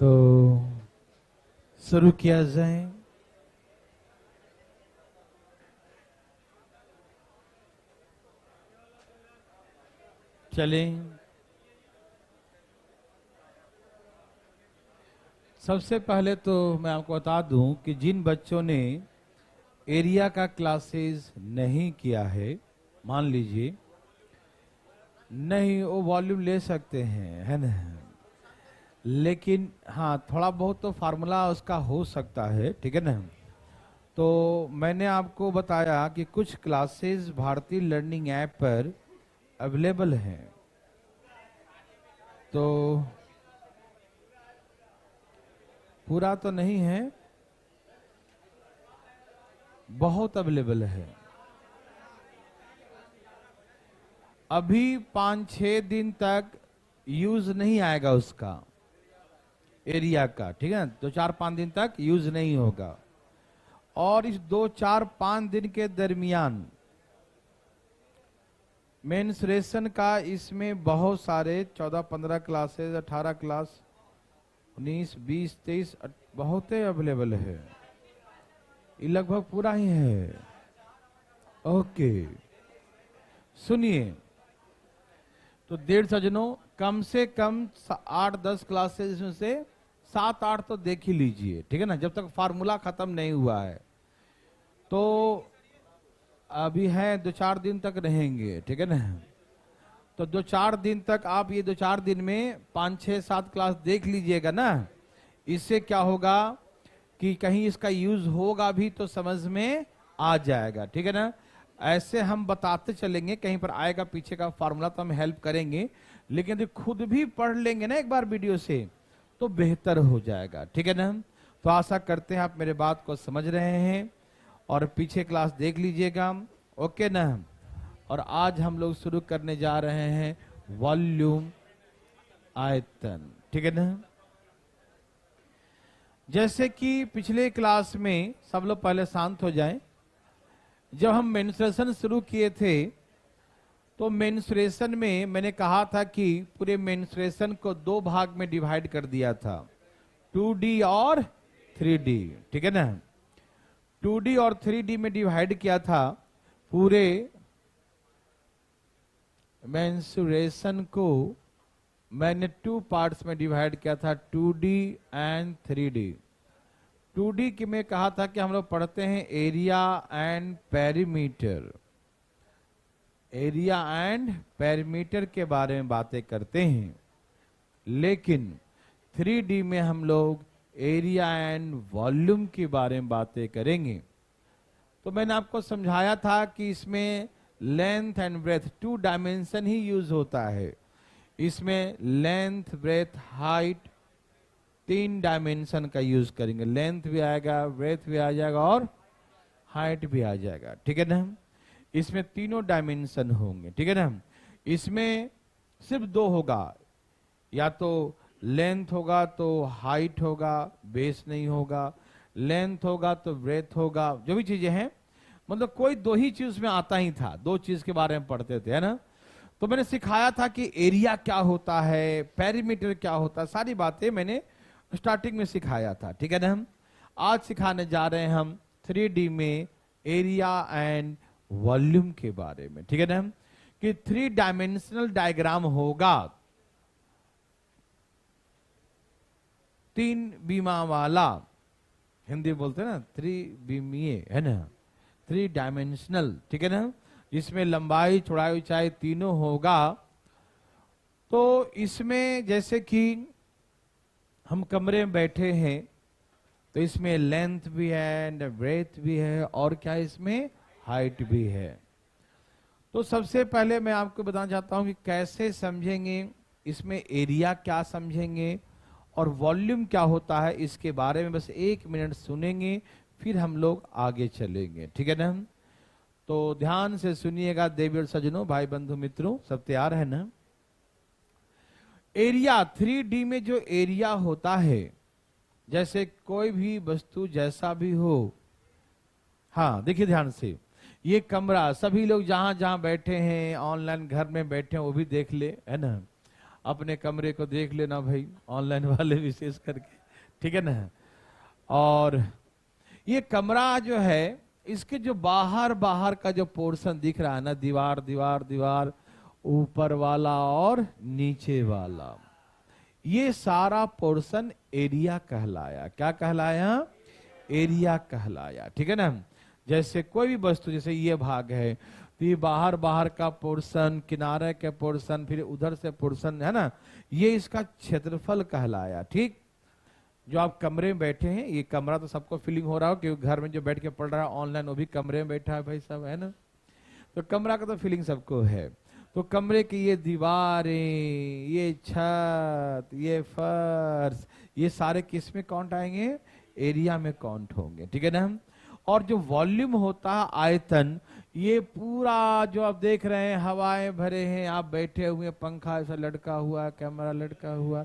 तो शुरू किया जाए। चलें। सबसे पहले तो मैं आपको बता दूं कि जिन बच्चों ने एरिया का क्लासेस नहीं किया है, मान लीजिए नहीं, वो वॉल्यूम ले सकते हैं, है ना, लेकिन हाँ थोड़ा बहुत तो फार्मूला उसका हो सकता है, ठीक है ना। तो मैंने आपको बताया कि कुछ क्लासेस भारतीय लर्निंग ऐप पर अवेलेबल हैं, तो पूरा तो नहीं है, बहुत अवेलेबल है। अभी 5-6 दिन तक यूज नहीं आएगा उसका एरिया का, ठीक है, 2-4-5 दिन तक यूज नहीं होगा। और इस 2-4-5 दिन के दरमियान मेंस्ट्रुएशन का इसमें बहुत सारे 14-15 क्लासेस, 18 क्लास, 19, 20, 23 बहुत अवेलेबल है। ये लगभग पूरा ही है। ओके, सुनिए, तो 1.5 सजनों कम से कम 8-10 क्लासेस में से 7-8 तो देख ही लीजिए, ठीक है ना, जब तक फार्मूला खत्म नहीं हुआ है। तो अभी है 2-4 दिन तक रहेंगे, ठीक है ना। तो 2-4 दिन तक आप ये 2-4 दिन में 5-6-7 क्लास देख लीजिएगा ना। इससे क्या होगा कि कहीं इसका यूज होगा भी तो समझ में आ जाएगा, ठीक है ना। ऐसे हम बताते चलेंगे, कहीं पर आएगा पीछे का फार्मूला तो हम हेल्प करेंगे, लेकिन यदि खुद भी पढ़ लेंगे ना एक बार वीडियो से तो बेहतर हो जाएगा, ठीक है ना। तो आशा करते हैं आप मेरे बात को समझ रहे हैं और पीछे क्लास देख लीजिएगा, ओके ना। और आज हम लोग शुरू करने जा रहे हैं वॉल्यूम आयतन, ठीक है ना। जैसे कि पिछले क्लास में, सब लोग पहले शांत हो जाएं। जब हम मेंस्ट्रुएशन शुरू किए थे तो मेंस्ट्रुएशन में मैंने कहा था कि पूरे मेंस्ट्रुएशन को 2 भाग में डिवाइड कर दिया था, 2D और 3D, ठीक है ना। 2D और 3D में डिवाइड किया था। पूरे मेंस्ट्रुएशन को मैंने 2 पार्ट्स में डिवाइड किया था, 2D एंड 3D। 2D की में कहा था कि हम लोग पढ़ते हैं area and perimeter, area and perimeter के बारे में बातें करते हैं। लेकिन 3D में हम लोग एरिया एंड वॉल्यूम के बारे में बातें करेंगे। तो मैंने आपको समझाया था कि इसमें लेंथ एंड ब्रेथ 2 डायमेंशन ही यूज होता है। इसमें लेंथ, ब्रेथ, हाइट 3 डायमेंशन का यूज करेंगे। लेंथ भी आएगा, ब्रेथ भी आ जाएगा और हाइट भी आ जाएगा, ठीक है ना। इसमें तीनों डायमेंशन होंगे, ठीक है ना। इसमें सिर्फ 2 होगा, या तो लेंथ होगा तो हाइट होगा, बेस नहीं होगा, लेंथ होगा तो ब्रेथ होगा, जो भी चीजें हैं, मतलब कोई 2 ही चीज में आता ही था, 2 चीज के बारे में पढ़ते थे, है ना। तो मैंने सिखाया था कि एरिया क्या होता है, पेरीमीटर क्या होता है, सारी बातें मैंने स्टार्टिंग में सिखाया था, ठीक है ना। हम आज सिखाने जा रहे हैं हम 3D में एरिया एंड वॉल्यूम के बारे में, ठीक है ना, कि 3 डायमेंशनल डायग्राम होगा, 3 बीमा वाला, हिंदी बोलते हैं ना 3 बीमीय, है ना, 3 डायमेंशनल, ठीक है ना, जिसमें लंबाई, चौड़ाई, ऊंचाई तीनों होगा। तो इसमें जैसे कि हम कमरे में बैठे हैं तो इसमें लेंथ भी है, ब्रेथ भी है, और क्या इसमें हाइट भी है। तो सबसे पहले मैं आपको बताना चाहता हूं कि कैसे समझेंगे, इसमें एरिया क्या समझेंगे और वॉल्यूम क्या होता है, इसके बारे में बस 1 मिनट सुनेंगे, फिर हम लोग आगे चलेंगे, ठीक है ना। तो ध्यान से सुनिएगा देवी और सज्जनों, भाई बंधु मित्रों, सब तैयार है ना। एरिया 3D में जो एरिया होता है, जैसे कोई भी वस्तु जैसा भी हो, हाँ देखिए ध्यान से, ये कमरा, सभी लोग जहां जहां बैठे हैं, ऑनलाइन घर में बैठे हैं वो भी देख ले, है ना। अपने कमरे को देख लेना भाई, ऑनलाइन वाले विशेष करके, ठीक है ना। और ये कमरा जो है, इसके जो बाहर बाहर का जो पोर्शन दिख रहा है ना, दीवार दीवार दीवार, ऊपर वाला और नीचे वाला, ये सारा पोर्शन एरिया कहलाया। क्या कहलाया? एरिया कहलाया, ठीक है ना। जैसे कोई भी वस्तु, जैसे ये भाग है तो ये बाहर बाहर का पोर्शन, किनारे के पोर्शन, फिर उधर से पोर्शन, है ना, ये इसका क्षेत्रफल कहलाया। ठीक, जो आप कमरे में बैठे हैं, ये कमरा तो सबको फीलिंग हो रहा हो, क्योंकि घर में जो बैठ के पढ़ रहा है ऑनलाइन, वो भी कमरे में बैठा है भाई सब, है ना। तो कमरा का तो फीलिंग सबको है। तो कमरे की ये दीवारें, ये छत, ये फर्श, ये सारे किस में काउंट आएंगे? एरिया में काउंट होंगे, ठीक है ना। और जो वॉल्यूम होता है, आयतन, ये पूरा जो आप देख रहे हैं, हवाएं भरे हैं, आप बैठे हुए, पंखा ऐसा लटका हुआ, कैमरा लटका हुआ,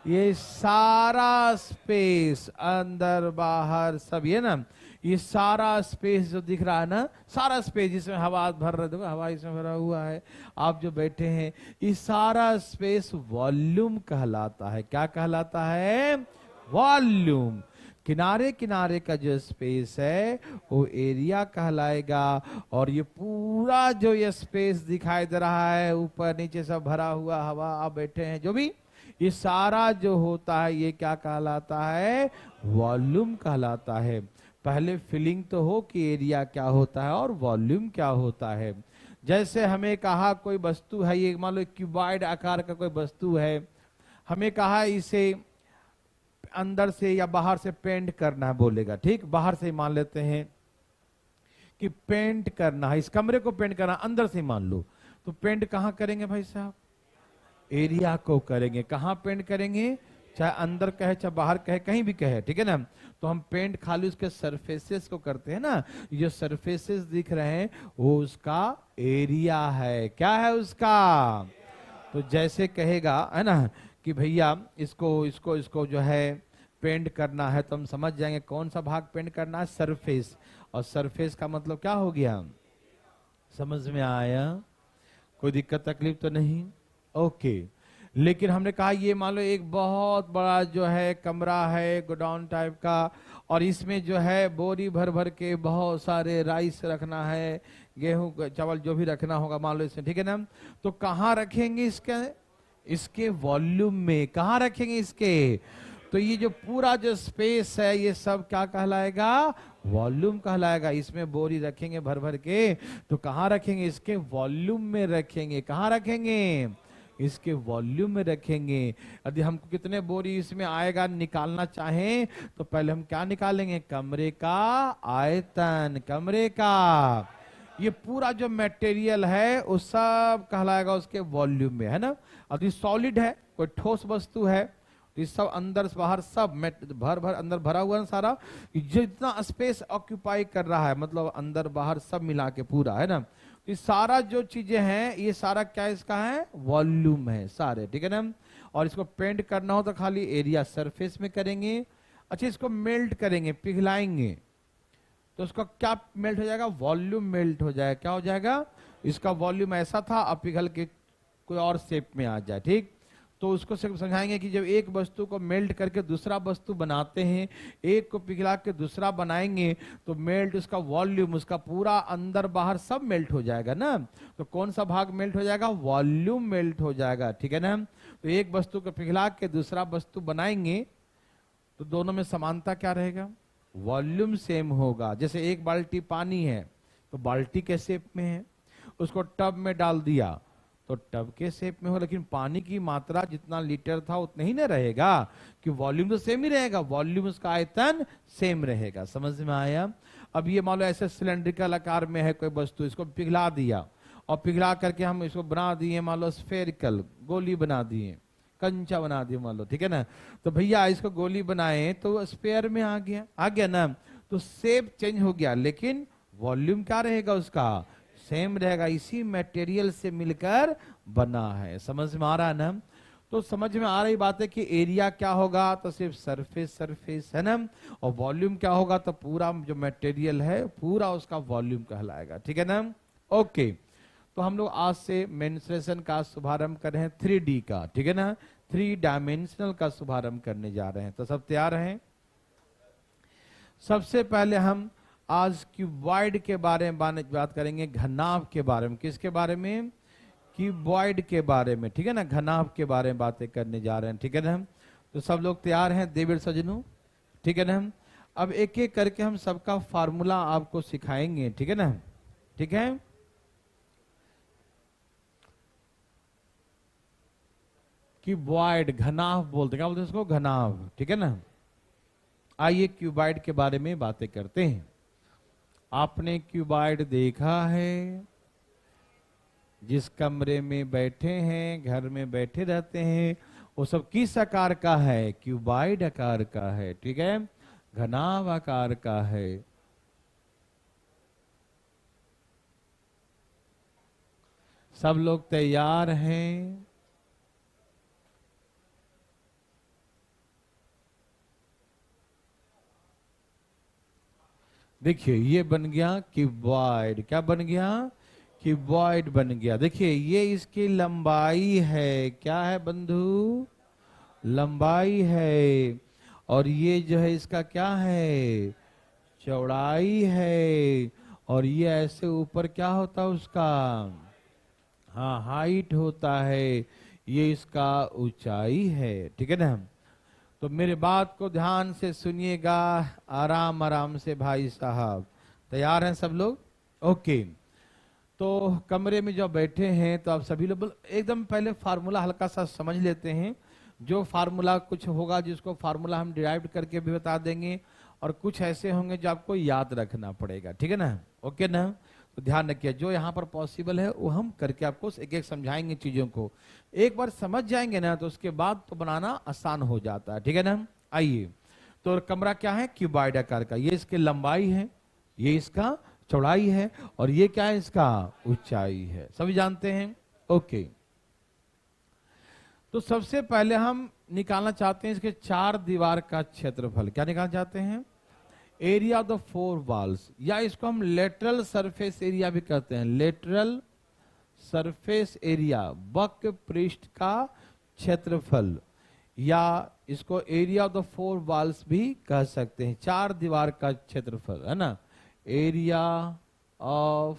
ये सारा स्पेस, अंदर बाहर सब, ये ना, ये सारा स्पेस जो दिख रहा है ना, सारा स्पेस जिसमें हवा भर रहा है, हवा इसमें भरा हुआ है, आप जो बैठे हैं, ये सारा स्पेस वॉल्यूम कहलाता है। क्या कहलाता है? वॉल्यूम। किनारे किनारे का जो स्पेस है वो एरिया कहलाएगा। और ये पूरा जो ये स्पेस दिखाई दे रहा है, ऊपर नीचे सब भरा हुआ, हवा आप बैठे हैं, जो भी, ये सारा जो होता है, ये क्या कहलाता है? वॉल्यूम कहलाता है। पहले फीलिंग तो हो कि एरिया क्या होता है और वॉल्यूम क्या होता है। जैसे हमें कहा कोई वस्तु है, ये मान लो क्यूबॉइड आकार का कोई वस्तु है, हमें कहा इसे अंदर से या बाहर से पेंट करना है, बोलेगा, ठीक, बाहर से मान लेते हैं कि पेंट करना है, इस कमरे को पेंट करना, अंदर से मान लो, तो पेंट कहां करेंगे भाई साहब? एरिया को करेंगे। कहां पेंट करेंगे? चाहे अंदर कहे चाहे बाहर कहे, कहीं भी कहे, ठीक है ना। तो हम पेंट खाली उसके सरफेसेस को करते हैं ना, ये सरफेसेस दिख रहे हैं वो उसका एरिया है। क्या है उसका? तो जैसे कहेगा, है ना, कि भैया इसको इसको इसको जो है पेंट करना है, तो हम समझ जाएंगे कौन सा भाग पेंट करना है? सरफेस। और सरफेस का मतलब क्या हो गया? समझ में आया? कोई दिक्कत तकलीफ तो नहीं? ओके। लेकिन हमने कहा ये मान लो एक बहुत बड़ा जो है कमरा है, गोडाउन टाइप का, और इसमें जो है बोरी भर भर के बहुत सारे राइस रखना है, गेहूं चावल जो भी रखना होगा मान लो इसमें, ठीक है ना। तो कहाँ रखेंगे इसके वॉल्यूम में, कहाँ रखेंगे इसके? तो ये जो पूरा जो स्पेस है, ये सब क्या कहलाएगा? वॉल्यूम कहलाएगा। इसमें बोरी रखेंगे भर भर के, तो कहाँ रखेंगे? इसके वॉल्यूम में रखेंगे। कहाँ रखेंगे? इसके वॉल्यूम में रखेंगे। यदि हमको कितने बोरी इसमें आएगा निकालना चाहें, तो पहले हम क्या निकालेंगे? कमरे का आयतन, कमरे का। ये पूरा जो मटेरियल है वो सब कहलाएगा उसके वॉल्यूम में, है ना। यदि सॉलिड है, कोई ठोस वस्तु है, तो सब अंदर बाहर सब भर भर अंदर भरा हुआ है सारा, जितना स्पेस ऑक्यूपाई कर रहा है, मतलब अंदर बाहर सब मिला के पूरा, है ना। ये सारा जो चीजें हैं, ये सारा क्या इसका है? वॉल्यूम है सारे, ठीक है ना। और इसको पेंट करना हो तो खाली एरिया सरफेस में करेंगे। अच्छा, इसको मेल्ट करेंगे, पिघलाएंगे, तो उसका क्या मेल्ट हो जाएगा? वॉल्यूम मेल्ट हो जाएगा। क्या हो जाएगा? इसका वॉल्यूम ऐसा था, अब पिघल के कोई और शेप में आ जाए, ठीक। तो उसको सिर्फ समझाएंगे कि जब एक वस्तु को मेल्ट करके दूसरा वस्तु बनाते हैं, एक को पिघला के दूसरा बनाएंगे, तो मेल्ट उसका वॉल्यूम, उसका पूरा अंदर बाहर सब मेल्ट हो जाएगा ना। तो कौन सा भाग मेल्ट हो जाएगा? वॉल्यूम मेल्ट हो जाएगा, ठीक है ना। तो एक वस्तु को पिघला के दूसरा वस्तु बनाएंगे, तो दोनों में समानता क्या रहेगा? वॉल्यूम सेम होगा। जैसे एक बाल्टी पानी है, तो बाल्टी के शेप में है, उसको टब में डाल दिया तो टब के शेप में हो, लेकिन पानी की मात्रा जितना लीटर था उतना ही ना रहेगा, कि वॉल्यूम तो सेम ही रहेगा, वॉल्यूम उसका आयतन सेम रहेगा। समझ में आया? अब ये मान लो ऐसे सिलेंड्रिकल आकार में है कोई वस्तु, इसको पिघला दिया, और पिघला करके हम इसको बना दिए, मान लो स्फेरिकल, गोली बना दिए, कंचा बना दिए मान लो, ठीक है ना। तो भैया इसको गोली बनाए तो स्पेयर में आ गया ना, तो शेप चेंज हो गया, लेकिन वॉल्यूम क्या रहेगा उसका? सेम रहेगा। इसी मटेरियल से मिलकर बना है। समझ में आ रहा है ना? तो समझ में आ रही बात है कि एरिया क्या होगा? तो सिर्फ सरफेस, सरफेस, है ना। और वॉल्यूम क्या होगा? तो पूरा जो मटेरियल है पूरा उसका वॉल्यूम कहलाएगा, ठीक है ना। ओके, तो हम लोग आज से मेंस्ट्रुएशन का शुभारंभ कर रहे हैं 3D का, ठीक है ना, 3 डायमेंशनल का शुभारंभ करने जा रहे हैं। तो सब तैयार हैं? सबसे पहले हम आज क्यूबॉइड के बारे में बात करेंगे, घनाभ के बारे में। किसके बारे में? क्यूबॉइड के बारे में, ठीक है ना, घनाभ के बारे में बातें करने जा रहे हैं, ठीक है ना। तो सब लोग तैयार हैं देवीर सजनों, ठीक है ना। अब एक एक करके हम सबका फार्मूला आपको सिखाएंगे, ठीक है ना, ठीक है। क्यूबॉइड, घनाभ बोलते, क्या बोलते हैं इसको? घनाभ, ठीक है ना। आइए क्यूबॉइड के बारे में बातें करते हैं। आपने क्यूबॉइड देखा है? जिस कमरे में बैठे हैं, घर में बैठे रहते हैं, वो सब किस आकार का है? क्यूबॉइड आकार का है, ठीक है, घनाभ आकार का है। सब लोग तैयार हैं? देखिए ये बन गया क्यूबॉइड। क्या बन गया? क्यूबॉइड बन गया। देखिए ये इसकी लंबाई है, क्या है बंधु? लंबाई है। और ये जो है इसका क्या है? चौड़ाई है। और ये ऐसे ऊपर क्या होता है उसका? हाँ, हाइट होता है। ये इसका ऊंचाई है, ठीक है ना। तो मेरे बात को ध्यान से सुनिएगा, आराम आराम से भाई साहब। तैयार हैं सब लोग? ओके। तो कमरे में जो बैठे हैं तो आप सभी लोग एकदम पहले फार्मूला हल्का सा समझ लेते हैं। जो फार्मूला कुछ होगा जिसको फार्मूला हम डिराइव करके भी बता देंगे, और कुछ ऐसे होंगे जो आपको याद रखना पड़ेगा, ठीक है ना। ओके ना। तो ध्यान रखिए, जो यहाँ पर पॉसिबल है वो हम करके आपको एक एक समझाएंगे चीजों को। एक बार समझ जाएंगे ना तो उसके बाद तो बनाना आसान हो जाता है, ठीक है ना। आइए, तो कमरा क्या है? क्यूबॉइड आकार का। ये इसकी लंबाई है, ये इसका चौड़ाई है, और ये क्या है? इसका ऊंचाई है। सभी जानते हैं? ओके। तो सबसे पहले हम निकालना चाहते हैं इसके 4 दीवार का क्षेत्रफल। क्या निकालना चाहते हैं? एरिया ऑफ द 4 वॉल्स, या इसको हम लेटरल सरफेस एरिया भी कहते हैं। लेटरल सरफेस एरिया, वक्र पृष्ठ का क्षेत्रफल, या इसको एरिया ऑफ द 4 वॉल्स भी कह सकते हैं। 4 दीवार का क्षेत्रफल, है ना, एरिया ऑफ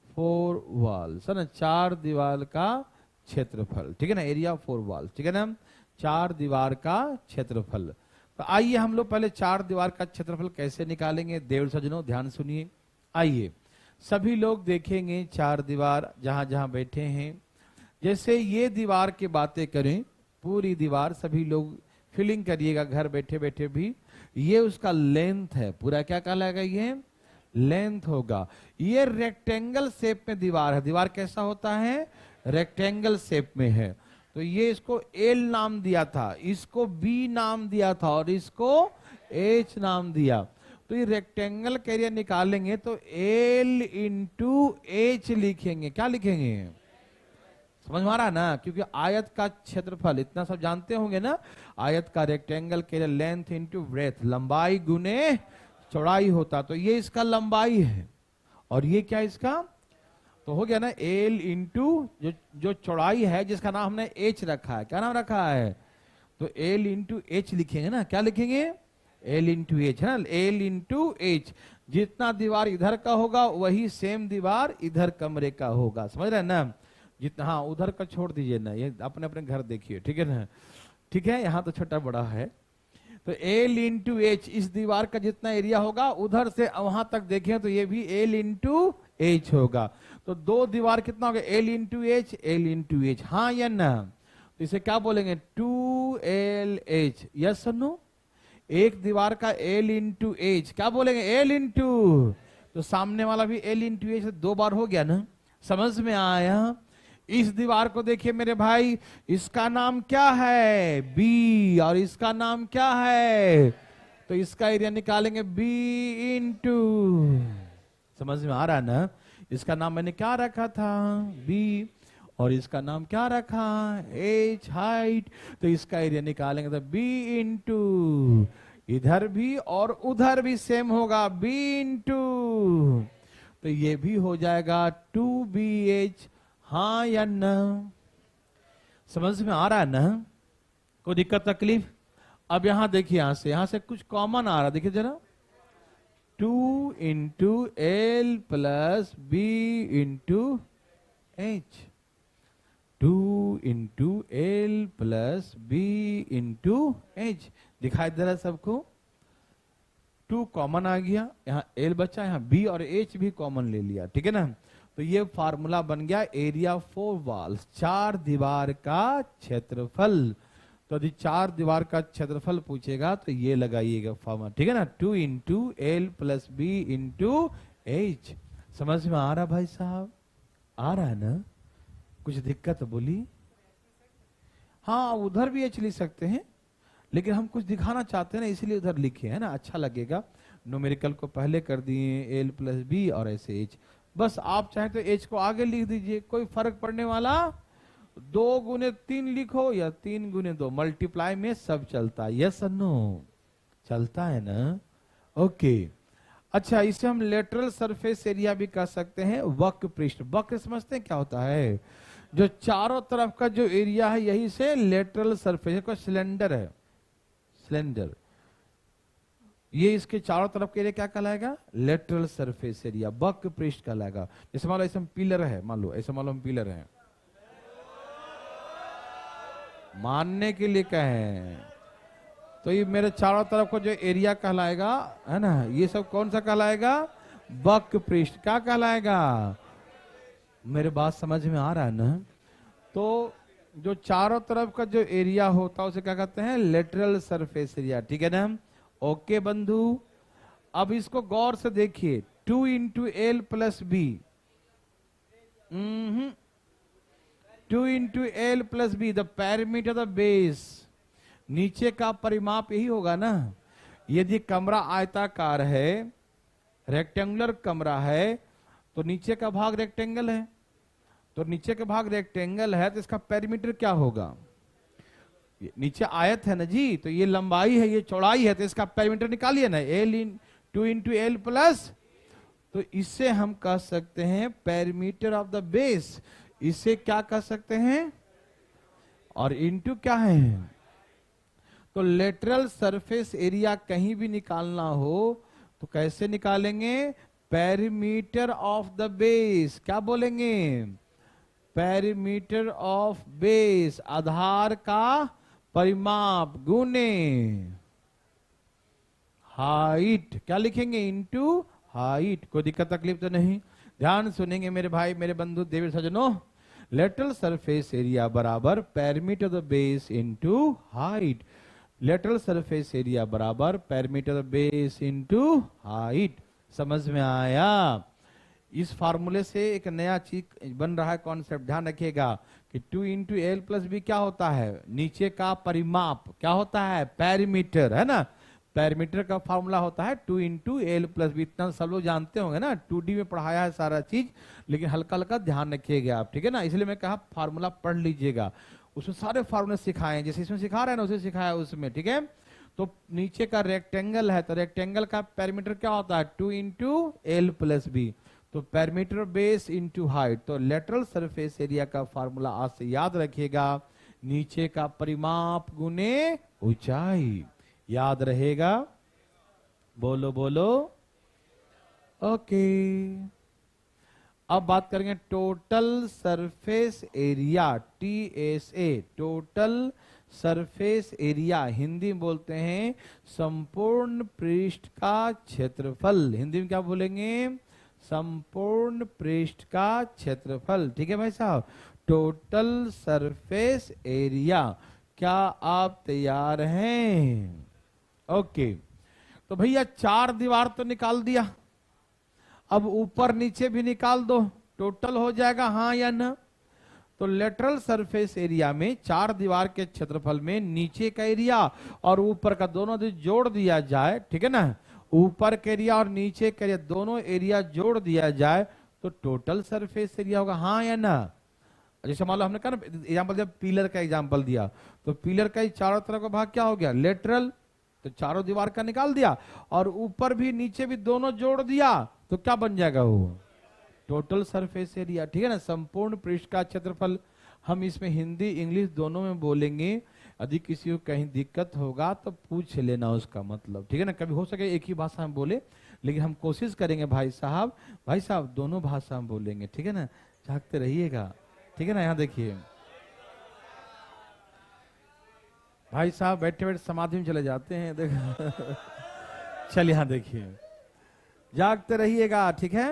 4 वॉल्स, है ना, 4 दीवार का क्षेत्रफल, ठीक है ना, एरिया ऑफ 4 वॉल्स, ठीक है ना, 4 दीवार का क्षेत्रफल। तो आइए हम लोग पहले 4 दीवार का क्षेत्रफल कैसे निकालेंगे, देव सज्जनों ध्यान सुनिए। आइए सभी लोग देखेंगे 4 दीवार जहां जहां बैठे हैं। जैसे ये दीवार की बातें करें, पूरी दीवार सभी लोग फीलिंग करिएगा घर बैठे बैठे भी। ये उसका लेंथ है, पूरा क्या कहलाएगा? ये लेंथ होगा। ये रेक्टेंगल शेप में दीवार है। दीवार कैसा होता है? रेक्टेंगल शेप में है। तो ये इसको एल नाम दिया था, इसको बी नाम दिया था, और इसको एच नाम दिया। तो ये रेक्टेंगल का एरिया निकालेंगे तो एल इंटू एच लिखेंगे। क्या लिखेंगे? समझ में आ रहा ना, क्योंकि आयत का क्षेत्रफल इतना सब जानते होंगे ना, आयत का रेक्टेंगल के लेंथ इंटू ब्रेथ, लंबाई गुने चौड़ाई होता। तो ये इसका लंबाई है, और ये क्या इसका? तो हो गया ना एल इंटू जो चौड़ाई है, जिसका नाम हमने एच रखा है। क्या नाम रखा है? तो एल इंटू एच लिखेंगे ना। क्या लिखेंगे? एल इंटू एच, है ना, एल इंटू एच। जितना दीवार इधर का होगा वही सेम दीवार इधर कमरे का होगा। समझ रहे हैं ना? जितना, हाँ उधर का छोड़ दीजिए ना, ये अपने अपने घर देखिए, ठीक है ना, ठीक है, यहाँ तो छोटा बड़ा है। तो एल इंटू एच, इस दीवार का जितना एरिया होगा उधर से वहां तक देखें तो ये भी एल इंटू एच होगा। तो 2 दीवार कितना होगा? L into H, L into H, हाँ या ना? तो इसे क्या बोलेंगे? 2LH, यस और नो? एक दीवार का एल इंटू एच क्या बोलेंगे? एल इंटू, तो सामने वाला भी एल इंटू एच, 2 बार हो गया ना। समझ में आया? इस दीवार को देखिए मेरे भाई, इसका नाम क्या है? बी, और इसका नाम क्या है? तो इसका एरिया निकालेंगे बी इंटू, समझ में आ रहा ना? इसका नाम मैंने क्या रखा था? बी, और इसका नाम क्या रखा? H, height. तो इसका एरिया निकालेंगे तो बी इंटू, इधर भी और उधर भी सेम होगा, बी इंटू। तो ये भी हो जाएगा 2BH। हाँ या न? समझ में आ रहा है ना? कोई दिक्कत तकलीफ? अब यहां देखिए, यहां से कुछ कॉमन आ रहा है, देखिए जरा। 2 into L plus B into H. 2 into L plus B into H. दिखाई दे रहा है सबको? 2 कॉमन आ गया, यहाँ एल बचा, यहाँ बी और एच भी कॉमन ले लिया, ठीक है ना। तो ये फार्मूला बन गया एरिया फॉर वॉल्स, 4 दीवार का क्षेत्रफल। तो यदि 4 दीवार का क्षेत्रफल पूछेगा तो ये लगाइएगा फॉर्मूला, ठीक है ना। 2 into L plus B into H. समझ में आ रहा भाई साहब? आ रहा है ना? कुछ दिक्कत बोली? हाँ, उधर भी एच लिख सकते हैं, लेकिन हम कुछ दिखाना चाहते हैं ना, इसलिए उधर लिखे है ना, अच्छा लगेगा। न्यूमेरिकल को पहले कर दिए एल प्लस बी और ऐसे एच। बस आप चाहें तो एच को आगे लिख दीजिए, कोई फर्क पड़ने वाला। 2 गुने 3 लिखो या 3 गुने 2, मल्टीप्लाई में सब चलता है। यस और नो? चलता है ना? ओके। अच्छा, इसे हम लेटरल सरफेस एरिया भी कह सकते हैं, वक्र पृष्ठ। वक्र समझते हैं क्या होता है? जो चारों तरफ का जो एरिया है, यही से लेटरल सरफेस को सिलेंडर है, सिलेंडर। ये इसके चारों तरफ के एरिया क्या कहलाएगा? लेटरल सरफेस एरिया, वक्र पृष्ठ कहलाएगा। जैसे मान लो ऐसे पिलर है, मान लो ऐसे मान लो हम पिलर हैं, मानने के लिए कहें तो ये मेरे चारों तरफ का जो एरिया कहलाएगा, है ना, ये सब कौन सा कहलाएगा? वक्र पृष्ठ। क्या कहलाएगा? मेरे बात समझ में आ रहा है ना? तो जो चारों तरफ का जो एरिया होता है उसे क्या कहते हैं? लेटरल सरफेस एरिया, ठीक है ना? ओके बंधु, अब इसको गौर से देखिए। 2 into L plus B, 2 into L plus B, the parameter the base. नीचे का परिमाप यही होगा ना। यदि कमरा आयताकार है, रेक्टेंगुलर कमरा है, तो नीचे का भाग रेक्टेंगल है, तो नीचे का भाग रेक्टेंगल है तो इसका पेरीमीटर क्या होगा? नीचे आयत है ना जी, तो ये लंबाई है, ये चौड़ाई है, तो इसका पेरीमीटर निकालिए ना, टू इंटू एल प्लस। तो इससे हम कह सकते हैं पेरीमीटर ऑफ द बेस। इसे क्या कह सकते हैं? और इंटू क्या है? तो लेटरल सरफेस एरिया कहीं भी निकालना हो तो कैसे निकालेंगे? Perimeter of the base. क्या बोलेंगे? पेरीमीटर ऑफ बेस, आधार का परिमाप गुने हाइट। क्या लिखेंगे? Into height. कोई दिक्कत तकलीफ तो नहीं? ध्यान सुनेंगे मेरे भाई, मेरे बंधु, देवी सज्जनों। लेटरल सरफेस एरिया बराबर perimeter of the base into height. Lateral surface area बराबर perimeter of base into height. समझ में आया? इस फार्मूले से एक नया चीज बन रहा है, कॉन्सेप्ट ध्यान रखिएगा कि 2 इंटू एल प्लस बी क्या होता है? नीचे का परिमाप। क्या होता है? पेरीमीटर, है ना। पेरीमीटर का फार्मूला होता है 2 इंटू एल प्लस बी। इतना सब लोग जानते होंगे ना, 2D में पढ़ाया है सारा चीज, लेकिन हल्का हल्का ध्यान रखिएगा आप, ठीक है ना। इसलिए मैं कहा फार्मूला पढ़ लीजिएगा, उसमें सारे फार्मूले सिखाए, जैसे इसमें सिखा रहे हैं ना उसे सिखाया उसमें, ठीक है। तो नीचे का रेक्टेंगल है, तो रेक्टेंगल का पेरीमीटर क्या होता है? 2 इंटू एल प्लस बी। तो पेरीमीटर बेस इंटू हाइट। तो लेटरल सरफेस एरिया का फार्मूला आज से याद रखिएगा, नीचे का परिमाप गुने ऊंचाई। याद रहेगा? बोलो बोलो। ओके, अब बात करेंगे total surface area, TSA। Total surface area Hindi में बोलते हैं संपूर्ण पृष्ठ का क्षेत्रफल। हिंदी में क्या बोलेंगे? संपूर्ण पृष्ठ का क्षेत्रफल, ठीक है भाई साहब। Total surface area. क्या आप तैयार हैं? ओके, तो भैया 4 दीवार तो निकाल दिया, अब ऊपर नीचे भी निकाल दो, टोटल हो जाएगा, हाँ या ना? तो लेटरल सरफेस एरिया में 4 दीवार के क्षेत्रफल में नीचे का एरिया और ऊपर का दोनों जोड़ दिया जाए, ठीक है ना। ऊपर का एरिया और नीचे का एरिया दोनों एरिया जोड़ दिया जाए तो टोटल सरफेस एरिया होगा, हाँ या ना? जैसे मान लो हमने कहा ना एग्जाम्पल दिया, पिलर का एग्जाम्पल दिया, तो पिलर का ही चारों तरफ का भाग क्या हो गया? लेटरल। तो चारों दीवार का निकाल दिया और ऊपर भी नीचे भी दोनों जोड़ दिया तो क्या बन जाएगा? वो टोटल सरफेस एरिया, ठीक है ना, संपूर्ण पृष्ठ का क्षेत्रफल। हम इसमें हिंदी इंग्लिश दोनों में बोलेंगे, यदि किसी को कहीं दिक्कत होगा तो पूछ लेना उसका मतलब, ठीक है ना। कभी हो सके एक ही भाषा में बोले, लेकिन हम कोशिश करेंगे भाई साहब दोनों भाषा में बोलेंगे, ठीक है ना, झांकते रहिएगा, ठीक है ना। यहाँ देखिए भाई साहब बैठे बैठे समाधि में चले जाते हैं, देखो चल यहाँ देखिए, जागते रहिएगा, ठीक है,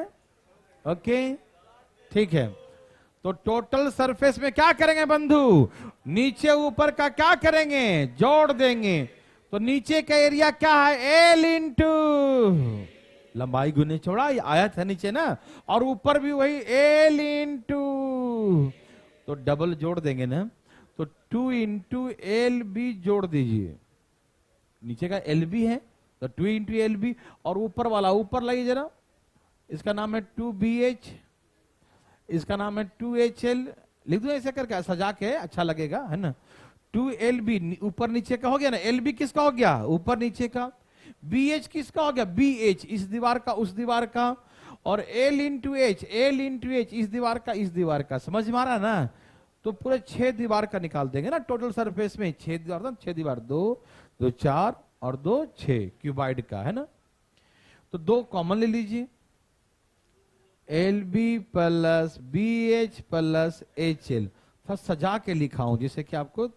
ओके, ठीक है। तो टोटल सरफेस में क्या करेंगे बंधु, नीचे ऊपर का क्या करेंगे, जोड़ देंगे। तो नीचे का एरिया क्या है, एल इंटू लंबाई गुने चौड़ाई, आया था नीचे ना, और ऊपर भी वही एल इंटू, तो डबल जोड़ देंगे ना, तो 2 इंटू एल बी जोड़ दीजिए, नीचे का एल बी है तो 2 इंटू एल बी, और ऊपर वाला ऊपर लाइए जरा, इसका नाम है 2BH, इसका नाम है 2HL, लिख दो ऐसे करके सजा के, अच्छा लगेगा, है ना। 2LB ऊपर नीचे का हो गया ना, LB किसका हो गया, ऊपर नीचे का, BH किसका हो गया, BH इस दीवार का उस दीवार का, और L इंटू H इस दीवार का इस दीवार का, समझ में आ रहा ना। तो पूरे 6 दीवार का निकाल देंगे ना टोटल सरफेस में, 6 दीवार था, 6 दीवार, 2 2 4 और 2 6 क्यूबाइड का, है ना। तो 2 कॉमन ले लीजिए, LB plus BH plus HL, थोड़ा सजा के लिखा हूं जिससे कि आपको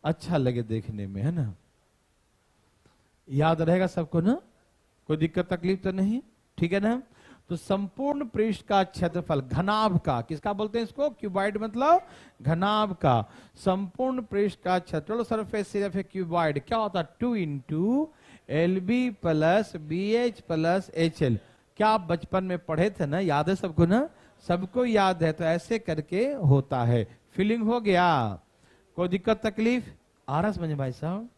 अच्छा लगे देखने में, है ना, याद रहेगा सबको ना, कोई दिक्कत तकलीफ तो नहीं, ठीक है ना। तो संपूर्ण पृष्ठ का क्षेत्रफल घनाभ का, किसका बोलते हैं इसको, क्यूबाइड मतलब घनाभ का, संपूर्ण पृष्ठ का क्षेत्रफल सरफेस एरिया ऑफ क्यूबाइड क्या होता है, 2 into LB plus BH plus HL। क्या आप बचपन में पढ़े थे ना, याद है सबको ना, सबको याद है। तो ऐसे करके होता है, फीलिंग हो गया, कोई दिक्कत तकलीफ आ रहा समझे भाई साहब।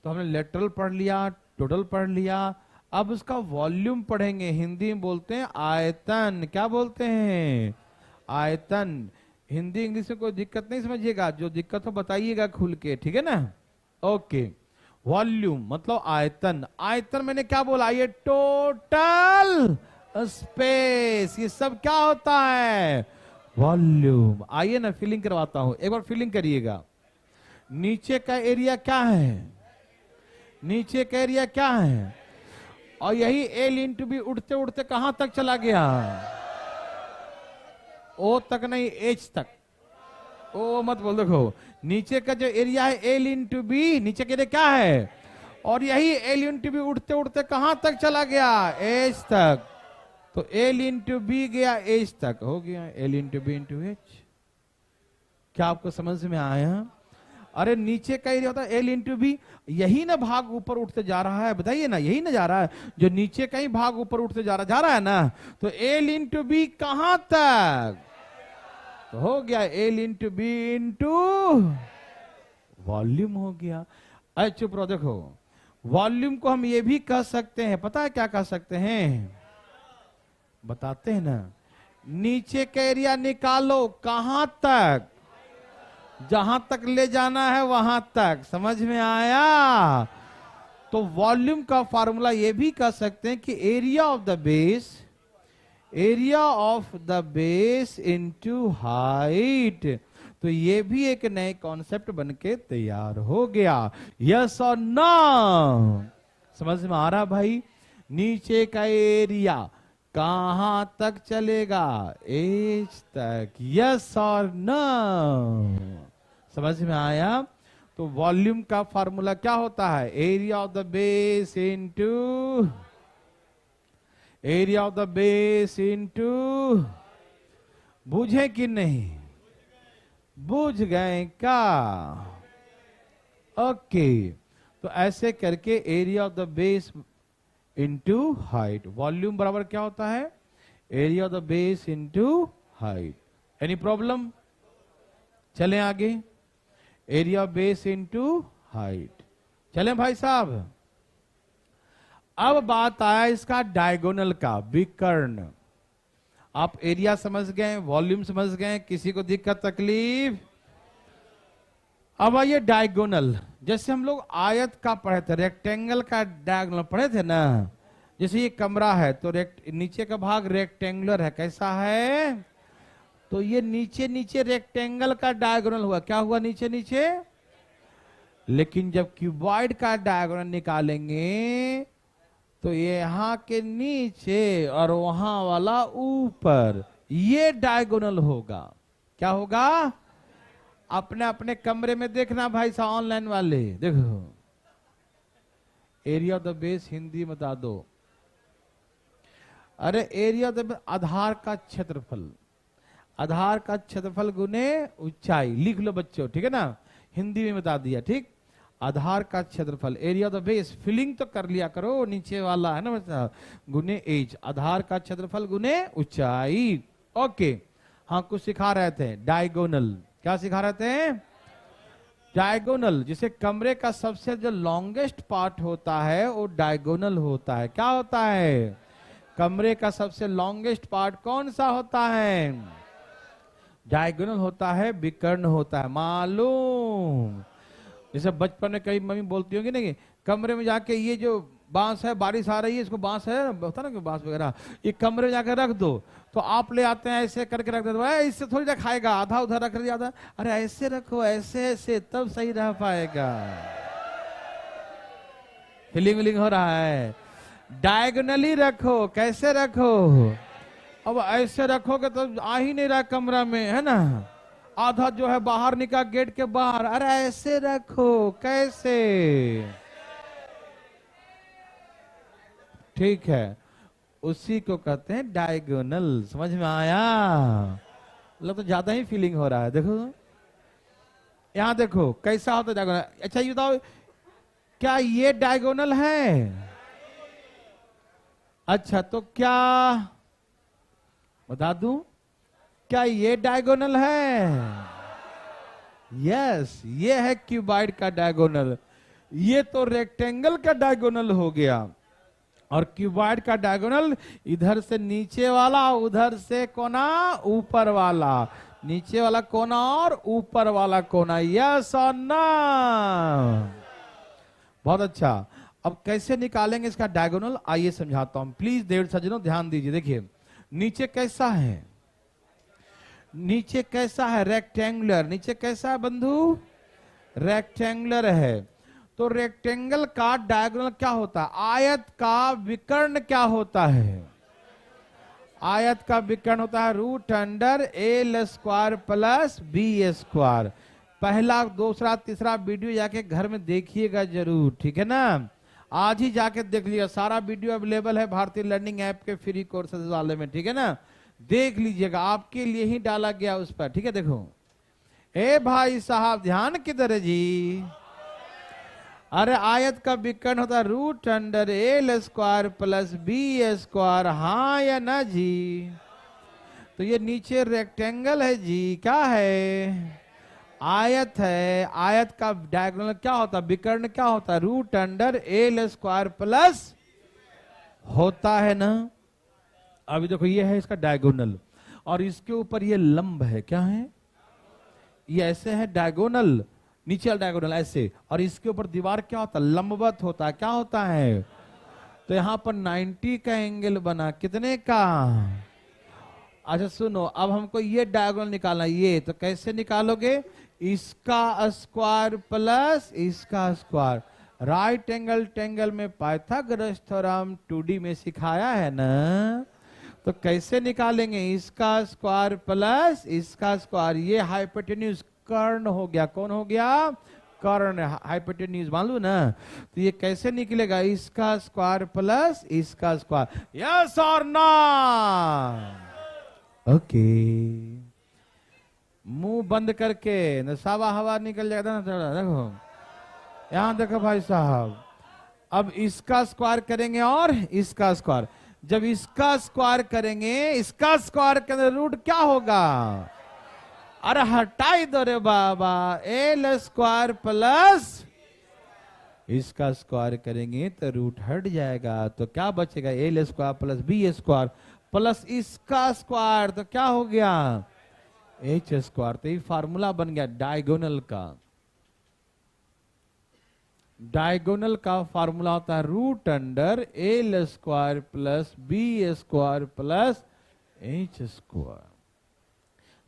तो हमने लेटरल पढ़ लिया, टोटल पढ़ लिया, अब उसका वॉल्यूम पढ़ेंगे, हिंदी में बोलते हैं आयतन, क्या बोलते हैं, आयतन। हिंदी इंग्लिश में कोई दिक्कत नहीं समझिएगा, जो दिक्कत हो बताइएगा खुल के, ठीक है ना, ओके। वॉल्यूम मतलब आयतन, आयतन मैंने क्या बोला, ये टोटल स्पेस, ये सब क्या होता है, वॉल्यूम। आइए ना फीलिंग करवाता हूं, एक बार फीलिंग करिएगा। नीचे का एरिया क्या है, नीचे का एरिया क्या है, और यही एल इंटू बी उड़ते उड़ते कहां तक चला गया, ओ तक नहीं, एच तक, ओ मत बोल, देखो नीचे का जो एरिया है एल इंटू बी, नीचे के एरिया क्या है, और यही एल इंटू बी उड़ते उड़ते कहां तक चला गया, एच तक। तो एल इंटू बी गया एच तक, हो गया L into B into H. क्या आपको समझ में आया, अरे नीचे का एरिया होता है एल इंटू बी, यही ना भाग ऊपर उठते जा रहा है, बताइए ना, यही ना जा रहा है, जो नीचे का ही भाग ऊपर उठते जा रहा है ना। तो एल इंटू बी कहां तक, तो हो गया L into B into volume हो गया। अरे चुप रहो, देखो वॉल्यूम को हम ये भी कह सकते हैं, पता है क्या कह सकते हैं, बताते हैं ना, नीचे का एरिया निकालो कहां तक, जहां तक ले जाना है वहां तक, समझ में आया। तो वॉल्यूम का फार्मूला ये भी कह सकते हैं कि area of the base, area of the base into height. तो ये भी एक नए कॉन्सेप्ट बनके तैयार हो गया, यस और नो, समझ में आ रहा भाई। नीचे का एरिया कहां तक चलेगा, एच तक, यस और नो, समझ में आया। तो वॉल्यूम का फार्मूला क्या होता है, area of the base into, area of the base into, बुझे कि नहीं, बुझ गए क्या, ओके। तो ऐसे करके area of the base into height, volume बराबर क्या होता है, area of the base into height. Any problem, चलें आगे, area of base into height, चलें भाई साहब। अब बात आया इसका डायगोनल का, विकर्ण। आप एरिया समझ गए, वॉल्यूम समझ गए, किसी को दिक्कत तकलीफ। अब आइए डायगोनल, जैसे हम लोग आयत का पढ़े थे, रेक्टेंगल का डायगोनल पढ़े थे ना, जैसे ये कमरा है तो नीचे का भाग रेक्टेंगुलर है, कैसा है? तो ये नीचे नीचे रेक्टेंगल का डायगोनल हुआ, क्या हुआ? नीचे नीचे। लेकिन जब क्यूबॉइड का डायगोनल निकालेंगे तो ये यहां के नीचे और वहां वाला ऊपर, ये डायगोनल होगा। क्या होगा? अपने अपने कमरे में देखना भाई साहब, ऑनलाइन वाले देखो, area of the base Hindi में बता दो। अरे एरिया ऑफ द आधार का क्षेत्रफल, आधार का क्षेत्रफल गुने ऊंचाई, लिख लो बच्चों, ठीक है ना? हिंदी में बता दिया, ठीक। आधार का क्षेत्रफल, area of the base, filling तो कर लिया करो, नीचे वाला है ना बच्चा, गुने एज, आधार का क्षेत्रफल गुने ऊंचाई। ओके, हाँ कुछ सिखा रहे थे, डायगोनल। क्या सिखा रहे थे? डायगोनल। जिसे कमरे का सबसे जो लॉन्गेस्ट पार्ट होता है वो डायगोनल होता है। क्या होता है? कमरे का सबसे लॉन्गेस्ट पार्ट कौन सा होता है? डायगोनल होता है, विकर्ण होता है, मालूम? जैसे बचपन में कई मम्मी बोलती होंगी ना कि कमरे में जाके ये जो बांस है, बारिश आ रही है, इसको बांस है होता ना कि बांस वगैरह, ये कमरे में जाकर रख दो, तो आप ले आते हैं ऐसे करके रख देते हैं, इससे थोड़ी रखाएगा, आधा उधर रख दिया था। अरे ऐसे रखो, ऐसे ऐसे, तब सही रह पाएगा। फीलिंग विलिंग हो रहा है? डायगोनली रखो। कैसे रखो? अब ऐसे रखोगे तो आ ही नहीं रहा कमरा में, है ना? आधा जो है बाहर निकाल, गेट के बाहर। अरे ऐसे रखो। कैसे? ठीक है, उसी को कहते हैं डायगोनल। समझ में आया? मतलब तो ज्यादा ही फीलिंग हो रहा है। देखो यहां देखो कैसा होता है डायगोनल। अच्छा ये बताओ, क्या ये डायगोनल है? अच्छा तो क्या बता दूं, क्या ये डायगोनल है? यस, ये है क्यूबॉइड का डायगोनल। ये तो रेक्टेंगल का डायगोनल हो गया, और क्यूबॉइड का डायगोनल इधर से नीचे वाला, उधर से कोना, ऊपर वाला, नीचे वाला कोना और ऊपर वाला कोना। यस और नो? बहुत अच्छा। अब कैसे निकालेंगे इसका डायगोनल, आइए समझाता हूं। प्लीज देव सज्जनों ध्यान दीजिए। देखिए नीचे कैसा है? नीचे कैसा है? रेक्टेंगुलर। नीचे कैसा है बंधु? रेक्टेंगुलर है। तो रेक्टेंगल का डायगोनल क्या होता है? आयत का विकर्ण क्या होता है? आयत का विकर्ण होता है root under L square plus B square. पहला, दूसरा, तीसरा वीडियो जाके घर में देखिएगा जरूर, ठीक है ना? आज ही जाके देख लिया, सारा वीडियो अवेलेबल है भारतीय लर्निंग ऐप के फ्री कोर्सेज वाले में, ठीक है ना? देख लीजिएगा, आपके लिए ही डाला गया उस पर, ठीक है? देखो ए भाई साहब, ध्यान किधर है जी? अरे आयत का विकर्ण होता है root under L square plus B square, हाँ या ना जी? तो ये नीचे रेक्टेंगल है जी, क्या है? आयत है। आयत का डायगोनल क्या होता है? विकर्ण क्या होता है? Root under L square plus होता है ना? अभी देखो ये है इसका डायगोनल, और इसके ऊपर ये लंब है। क्या है? ये ऐसे है डायगोनल, नीचे वाला डायगोनल ऐसे, और इसके ऊपर दीवार क्या होता है? लंबवत होता है। क्या होता है? तो यहां पर 90 का एंगल बना, कितने का? अच्छा सुनो, अब हमको ये डायगोनल निकालना, ये तो कैसे निकालोगे? इसका स्क्वायर प्लस इसका स्क्वायर। राइट एंगल टेंगल में पाइथागोरस थ्योरम 2D में सिखाया है ना? तो कैसे निकालेंगे? इसका स्क्वायर प्लस इसका स्क्वायर। ये हाइपोटेन्यूज कर्ण हो गया। कौन हो गया? कर्ण। हाइपोटेन्यूज मालूम ना? तो ये कैसे निकलेगा? इसका स्क्वायर प्लस इसका स्क्वायर। यस और नो? ओके, मुंह बंद करके, नसावा हवा निकल जाता ना थोड़ा। देखो यहां देखो भाई साहब, अब इसका स्क्वायर करेंगे और इसका स्क्वायर। जब इसका स्क्वायर करेंगे, इसका स्क्वायर के अंदर रूट क्या होगा? अरे हटाई दो रे बाबा, एल स्क्वायर प्लस इसका स्क्वायर करेंगे तो रूट हट जाएगा, तो क्या बचेगा? L square plus B square plus इसका स्क्वायर, तो क्या हो गया? H square. तो ये फार्मूला बन गया डायगोनल का। डायगोनल का फार्मूला होता है root under L square plus B square plus H square.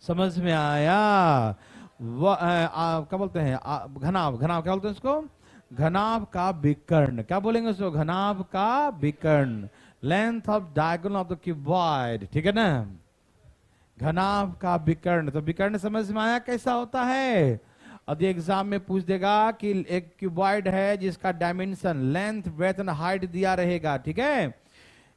समझ में आया? क्या बोलते हैं? घनाभ, घनाभ क्या बोलते हैं इसको? घनाभ का विकर्ण। क्या बोलेंगे उसको? घनाभ का विकर्ण। Length of diagonal of the cuboid, ठीक है ना? घनाभ का विकर्ण। तो विकर्ण समझ में आया कैसा होता है? यदि एग्जाम में पूछ देगा कि एक क्यूबॉइड है जिसका dimension length breadth and height दिया रहेगा, ठीक है?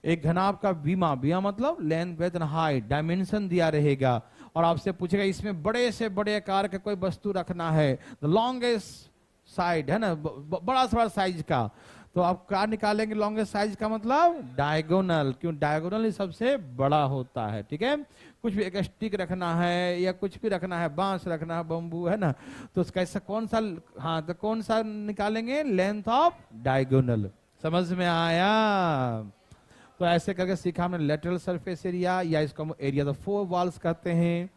एक घनाभ का बीमा, बीमा मतलब length breadth and height, dimension दिया रहेगा, और आपसे पूछेगा इसमें बड़े से बड़े आकार का कोई वस्तु रखना है, द लॉन्गेस्ट साइड है ना, बड़ा से बड़ा साइज का, तो आप क्या निकालेंगे? लॉन्गेस्ट साइज का मतलब डायगोनल। क्यों? डायगोनल ही सबसे बड़ा होता है, ठीक है? कुछ भी एक स्टिक रखना है या कुछ भी रखना है, बांस रखना है, बम्बू है ना, तो उसका ऐसा कौन सा, हाँ, तो कौन सा निकालेंगे? Length of diagonal. समझ में आया? तो ऐसे करके सीखा हमने लेटरल सरफेस एरिया, या इसको हम एरिया द फोर वॉल्स कहते हैं।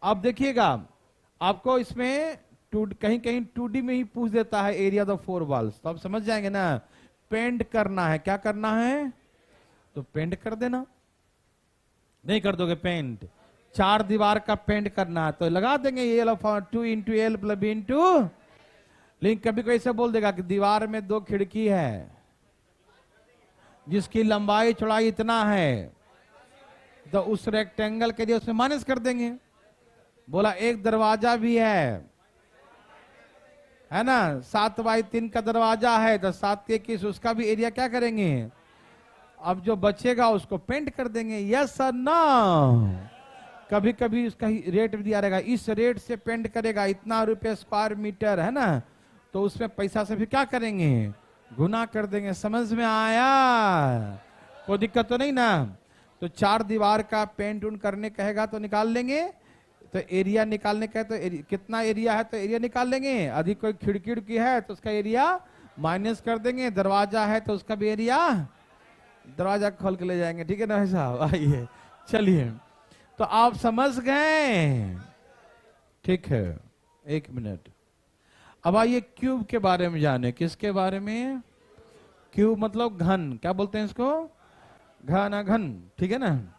अब देखिएगा आपको इसमें कहीं कहीं 2D में ही पूछ देता है एरिया द फोर वॉल्स, तो आप समझ जाएंगे ना। पेंट करना है, क्या करना है? तो पेंट कर देना। नहीं कर दोगे पेंट? 4 दीवार का पेंट करना है तो लगा देंगे L of 2 into L plus B into. लेकिन कभी कोई ऐसा बोल देगा कि दीवार में 2 खिड़की है जिसकी लंबाई चौड़ाई इतना है, तो उस रेक्टेंगल के लिए उसमें माइनस कर देंगे। बोला एक दरवाजा भी है ना, 7x3 का दरवाजा है, तो 7 के 21, उसका भी एरिया क्या करेंगे? अब जो बचेगा उसको पेंट कर देंगे। यस और नो? कभी कभी उसका रेट भी दिया रहेगा, इस रेट से पेंट करेगा इतना रुपए स्क्वायर मीटर, है ना, तो उसमें पैसा से भी क्या करेंगे? गुना कर देंगे। समझ में आया? कोई दिक्कत तो नहीं ना? तो 4 दीवार का पेंट उन करने कहेगा तो निकाल लेंगे, तो एरिया निकालने का तो कितना एरिया है तो एरिया निकाल लेंगे। अधिक कोई खिड़की की है तो उसका एरिया माइनस कर देंगे, दरवाजा है तो उसका भी एरिया, दरवाजा खोल के ले जाएंगे, ठीक है ना भाई साहब? आइए चलिए, तो आप समझ गए? ठीक है, 1 मिनट। अब आइए क्यूब के बारे में जाने। किसके बारे में? क्यूब मतलब घन। क्या बोलते हैं इसको? घन, घन, ठीक है ना?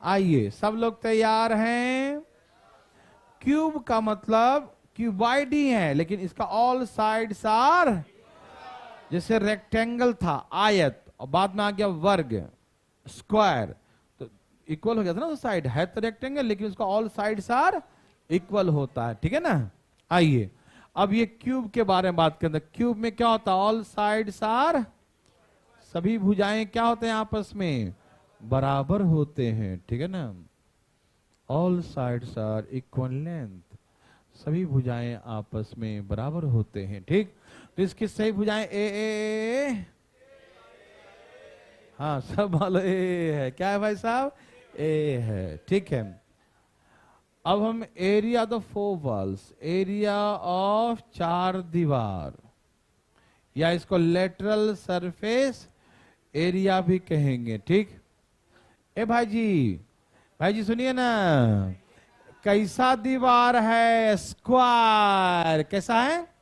आइए सब लोग तैयार हैं? क्यूब का मतलब क्यूबॉइड ही है, लेकिन इसका ऑल साइड्स आर, जैसे रेक्टेंगल था आयत, और बाद में आ गया वर्ग स्क्वायर, तो इक्वल हो गया था ना, साइड है तो रेक्टेंगल, लेकिन उसका ऑल साइड्स आर इक्वल होता है, ठीक है ना? आइए अब ये क्यूब के बारे में बात करते हैं। क्यूब में क्या होता है? ऑल साइड्स आर, सभी भुजाएं क्या होते हैं? आपस में बराबर होते हैं, ठीक है ना? All sides are equal length, सभी भुजाएं आपस में बराबर होते हैं, ठीक? तो इसकी सही भुजाएं ए, हाँ सब वाले ए है। क्या है भाई साहब? ए है, ठीक है। अब हम area the 4 walls, area of 4 दीवार, या इसको लेटरल सरफेस एरिया भी कहेंगे, ठीक? ए भाई जी सुनिए ना, कैसा दीवार है? स्क्वायर। कैसा है?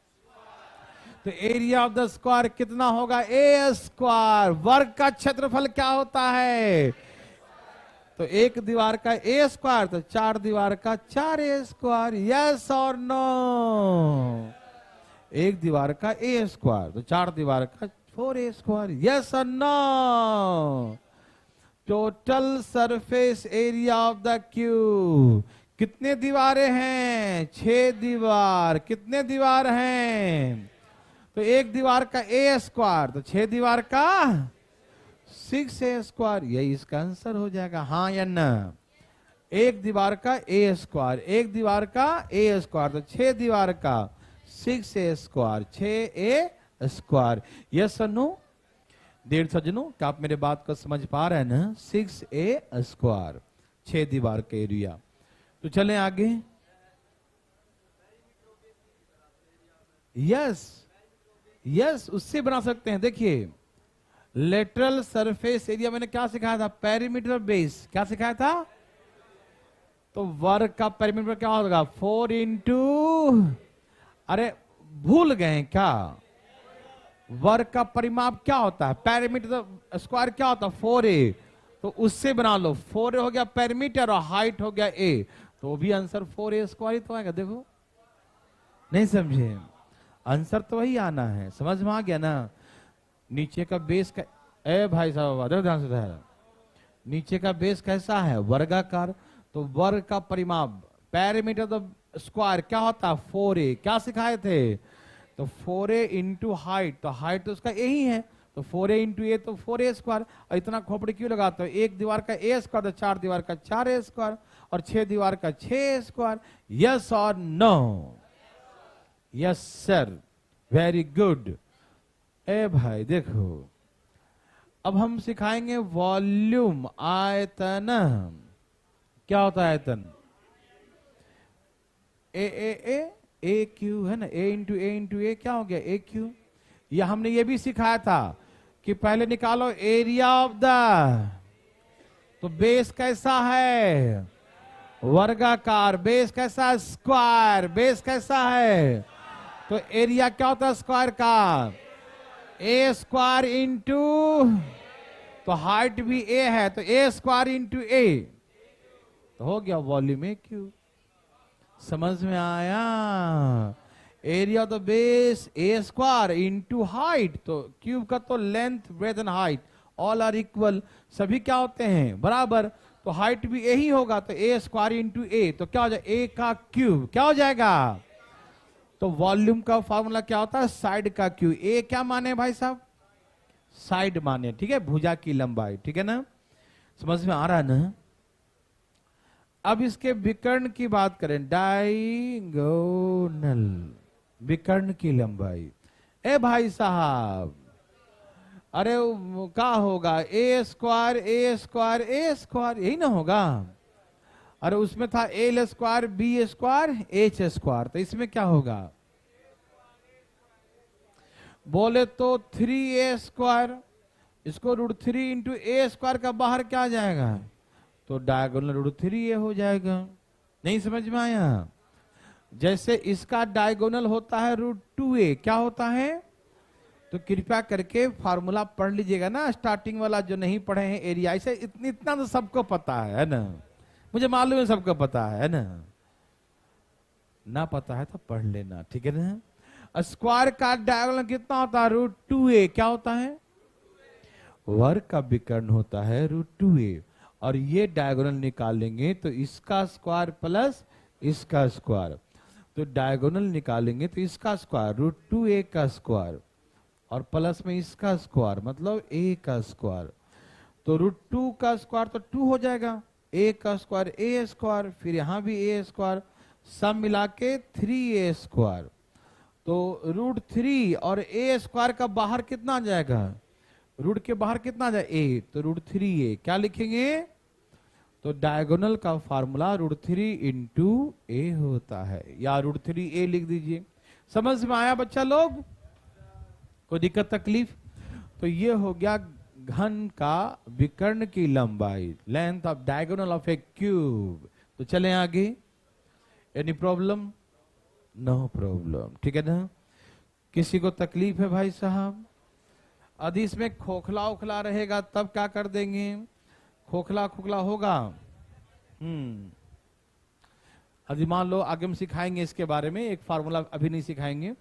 तो एरिया ऑफ द स्क्वायर कितना होगा? A square. वर्ग का क्षेत्रफल क्या होता है? तो एक दीवार का ए स्क्वायर, तो 4 दीवार का 4a स्क्वायर। यस और नो? एक दीवार का ए स्क्वायर, तो 4 दीवार का 4a स्क्वायर। यस और no? Total surface area of the cube, कितने दीवारें हैं? 6 दीवार। कितने दीवार हैं? तो एक दीवार का ए स्क्वायर, तो 6 दीवार का 6a स्क्वायर। यही इसका आंसर हो जाएगा, हाँ या ना? एक दीवार का ए स्क्वायर, एक दीवार का ए स्क्वायर, तो 6 दीवार का 6a square, 6a square. Yes और नो? देर सज्जनों, क्या आप मेरे बात को समझ पा रहे हैं ना? 6a स्क्वायर, 6 दीवार का एरिया। तो चलें आगे। यस, उससे बना सकते हैं। देखिए लेटरल सरफेस एरिया मैंने क्या सिखाया था? Perimeter base. क्या सिखाया था? तो वर्ग का पेरीमीटर क्या होगा? 4 इंटू, अरे भूल गए क्या? वर्ग का परिमाप क्या होता है, पेरीमीटर स्क्वायर क्या होता है 4a, तो उससे बना लो 4a हो गया पेरीमीटर और हाइट हो गया a, तो वो भी आंसर 4a स्क्वायर ही तो आएगा। देखो नहीं समझे, आंसर तो वही आना है, समझ में आ गया ना। नीचे का बेस का, ए भाई साहब ध्यान से था, नीचे का बेस कैसा है वर्गाकार, तो वर्ग का परिमाप पेरीमीटर तो स्क्वायर क्या होता है 4a, क्या सिखाए थे, तो 4a इंटू हाइट, तो हाइट तो उसका यही है, तो 4a इंटू ए तो 4a स्क्वायर। और इतना खोपड़ी क्यों लगाते हो, एक दीवार का a स्क्वायर तो 4 दीवार का 4a स्क्वायर और 6 दीवार का 6 स्क्वायर। यस और no, yes sir, very good. ए भाई देखो, अब हम सिखाएंगे वॉल्यूम, आयतन। क्या होता है आयतन, ए क्यू है ना, ए इंटू ए क्या हो गया ए क्यू। या हमने ये भी सिखाया था कि पहले निकालो एरिया ऑफ द, तो बेस कैसा है वर्गाकार, बेस कैसा है स्क्वायर, बेस कैसा है, तो एरिया क्या होता है स्क्वायर का ए स्क्वायर इंटू, तो हाइट भी ए है तो ए स्क्वायर इंटू ए, तो हो गया वॉल्यूम ए क्यू। समझ में आया, एरिया तो base A square into height, तो क्यूब का तो length breadth and height all are equal, सभी क्या होते हैं बराबर, तो हाइट भी यही होगा, तो ए स्क्वायर इंटू ए, तो क्या हो जाएगा ए का क्यूब, क्या हो जाएगा, तो वॉल्यूम का फॉर्मूला क्या होता है साइड का क्यूब। ए क्या माने भाई साहब, साइड माने, ठीक है, भुजा की लंबाई, ठीक है ना, समझ में आ रहा है ना। अब इसके विकर्ण की बात करें, डायगोनल, विकर्ण की लंबाई। ए भाई साहब, अरे क्या होगा A square A square A square, यही ना होगा। अरे उसमें था L square B square H square, तो इसमें क्या होगा, बोले तो 3a स्क्वायर, इसको √3 इंटू ए स्क्वायर का बाहर क्या आ जाएगा, तो डायगोनल √3a हो जाएगा। नहीं समझ में आया, जैसे इसका डायगोनल होता है √2a, क्या होता है, तो कृपया करके फार्मूला पढ़ लीजिएगा ना, स्टार्टिंग वाला जो नहीं पढ़े हैं एरिया, इसे इतना तो सबको पता है ना, मुझे मालूम है सबको पता है ना, ना पता है तो पढ़ लेना, ठीक है ना। स्क्वायर का डायगोनल कितना होता है √2a, क्या होता है वर्ग का विकर्ण होता है √2a, और ये डायगोनल निकालेंगे तो इसका स्क्वायर प्लस इसका स्क्वायर, तो डायगोनल निकालेंगे तो इसका स्क्वायर √2a का स्क्वायर और प्लस में इसका स्क्वायर मतलब a का स्क्वायर, तो √2 का स्क्वायर तो 2 हो जाएगा, a का स्क्वायर a स्क्वायर, फिर यहां भी a स्क्वायर, सब मिला के 3a स्क्वायर, तो √3 और a स्क्वायर का बाहर कितना आ जाएगा, रूट के बाहर कितना आ जाए a, तो √3a, क्या लिखेंगे, तो डायगोनल का फार्मूला √3 इंटू ए होता है, या √3a लिख दीजिए। समझ में आया बच्चा लोग, कोई दिक्कत तकलीफ, तो ये हो गया घन का विकर्ण की लंबाई, length of diagonal of A cube. तो चलें आगे, एनी प्रॉब्लम, नो प्रॉब्लम, ठीक है ना, किसी को तकलीफ है भाई साहब, यदि इसमें खोखला उखला रहेगा तब क्या कर देंगे, खोखला खोखला होगा, यदि मान लो आगे हम सिखाएंगे इसके बारे में, एक फार्मूला अभी नहीं सिखाएंगे,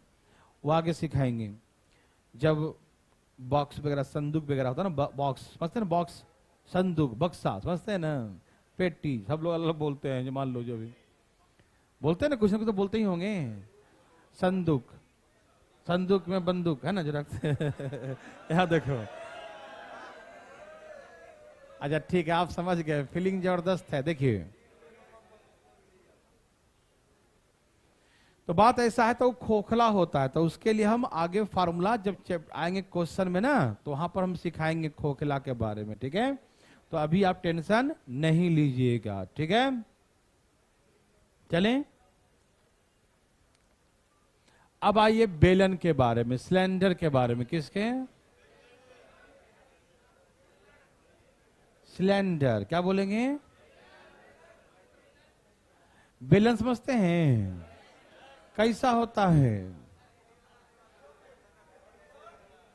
वो आगे सिखाएंगे, जब बॉक्स वगैरह संदूक वगैरह होता है ना, बॉक्स समझते हैं ना, बॉक्स संदूक बक्सा समझते हैं ना, पेटी सब लोग अलग बोलते हैं, जो मान लो जो भी बोलते हैं ना, कुछ ना कुछ तो बोलते ही होंगे, संदूक, संदूक में बंदूक है ना जो रखते यहाँ देखो, अच्छा ठीक है आप समझ गए, फीलिंग जबरदस्त है। देखिए तो बात ऐसा है, तो खोखला होता है, तो उसके लिए हम आगे फार्मूला जब आएंगे क्वेश्चन में ना, तो वहां पर हम सिखाएंगे खोखला के बारे में, ठीक है, तो अभी आप टेंशन नहीं लीजिएगा, ठीक है। चलें अब आइए बेलन के बारे में, सिलेंडर के बारे में, किसके, सिलेंडर, क्या बोलेंगे, बेलन समझते हैं कैसा होता है,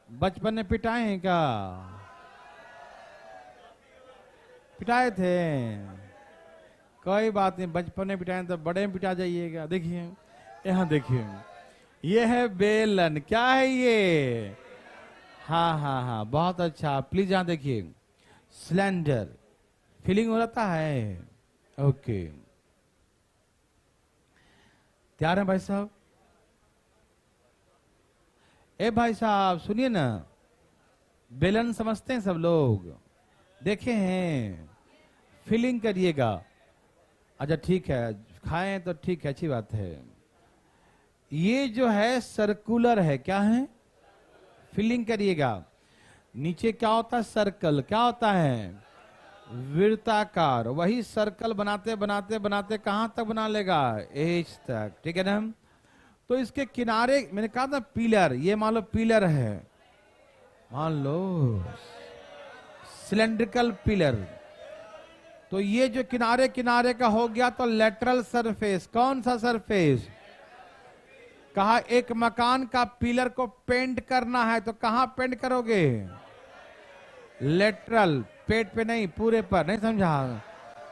बचपन में पिटाए हैं क्या? पिटाए थे? कोई बात नहीं, बचपन में पिटाए तो बड़े में पिटा जाइएगा। देखिए यहाँ देखिए, ये है बेलन। क्या है ये? हाँ हाँ हाँ, बहुत अच्छा। प्लीज यहाँ देखिए, सिलेंडर फीलिंग हो रहा है। ओके, तैयार है भाई साहब? ए भाई साहब सुनिए ना, बेलन समझते हैं सब लोग, देखे हैं? फीलिंग करिएगा। अच्छा ठीक है, खाएं तो ठीक है, अच्छी बात है। ये जो है सर्कुलर है, क्या है? फीलिंग करिएगा। नीचे क्या होता है? सर्कल। क्या होता है? वृत्ताकार। वही सर्कल बनाते बनाते बनाते कहां तक बना लेगा? एज तक, ठीक है ना? तो इसके किनारे, मैंने कहा था पिलर, ये मान लो पिलर है, मान लो सिलेंड्रिकल पिलर। तो ये जो किनारे किनारे का हो गया तो लेटरल सरफेस। कौन सा सरफेस? कहा एक मकान का पिलर को पेंट करना है तो कहां पेंट करोगे? लेटरल, पेट पे नहीं, पूरे पर। नहीं समझा?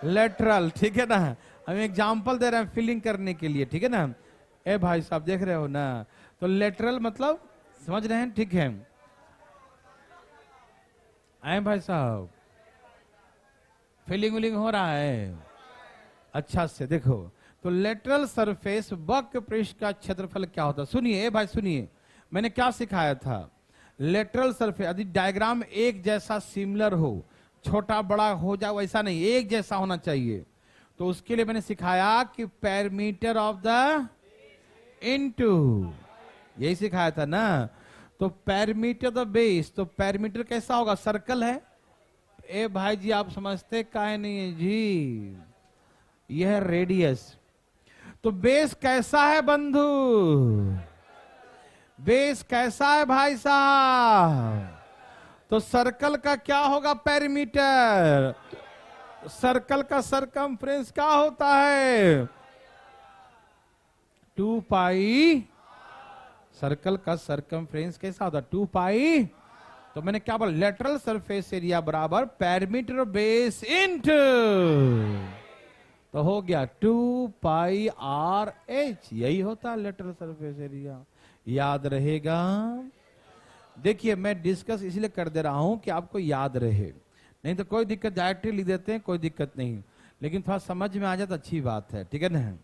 लेटरल, ठीक है ना? हम एग्जांपल दे रहे हैं फिलिंग करने के लिए, ठीक है ना? ए भाई साहब देख रहे हो ना? तो लेटरल मतलब समझ रहे हैं, ठीक है? आए भाई साहब, फिलिंग विलिंग हो रहा है अच्छा से? देखो, तो लेटरल सरफेस, वक्र पृष्ठ का क्षेत्रफल क्या होता है? सुनिए भाई, सुनिए, मैंने क्या सिखाया था? लेटरल सरफेस यदि डायग्राम एक जैसा सिमिलर हो, छोटा बड़ा हो जाए वैसा नहीं, एक जैसा होना चाहिए, तो उसके लिए मैंने सिखाया कि पैरामीटर ऑफ द इनटू, यही सिखाया था ना? तो पैरामीटर द बेस, तो पैरामीटर कैसा होगा? सर्कल है। ए भाई जी आप समझते काहे नहीं है जी? यह है रेडियस। तो बेस कैसा है बंधु? बेस कैसा है भाई साहब? तो सर्कल का क्या होगा? पैरामीटर। सर्कल का सरकमफ्रेंस क्या होता है? 2 पाई। सर्कल का सरकमफ्रेंस कैसा होता है? 2 पाई। तो मैंने क्या बोला? लेटरल सरफेस एरिया बराबर पैरामीटर बेस इनटू, तो हो गया 2 पाई आर एच। यही होता है लेटरल सरफेस एरिया। याद रहेगा? देखिए मैं डिस्कस इसलिए कर दे रहा हूं कि आपको याद रहे, नहीं तो कोई दिक्कत, डायरेक्टली लिख देते हैं, कोई दिक्कत नहीं, लेकिन थोड़ा समझ में आ जाए तो अच्छी बात है, ठीक है ना?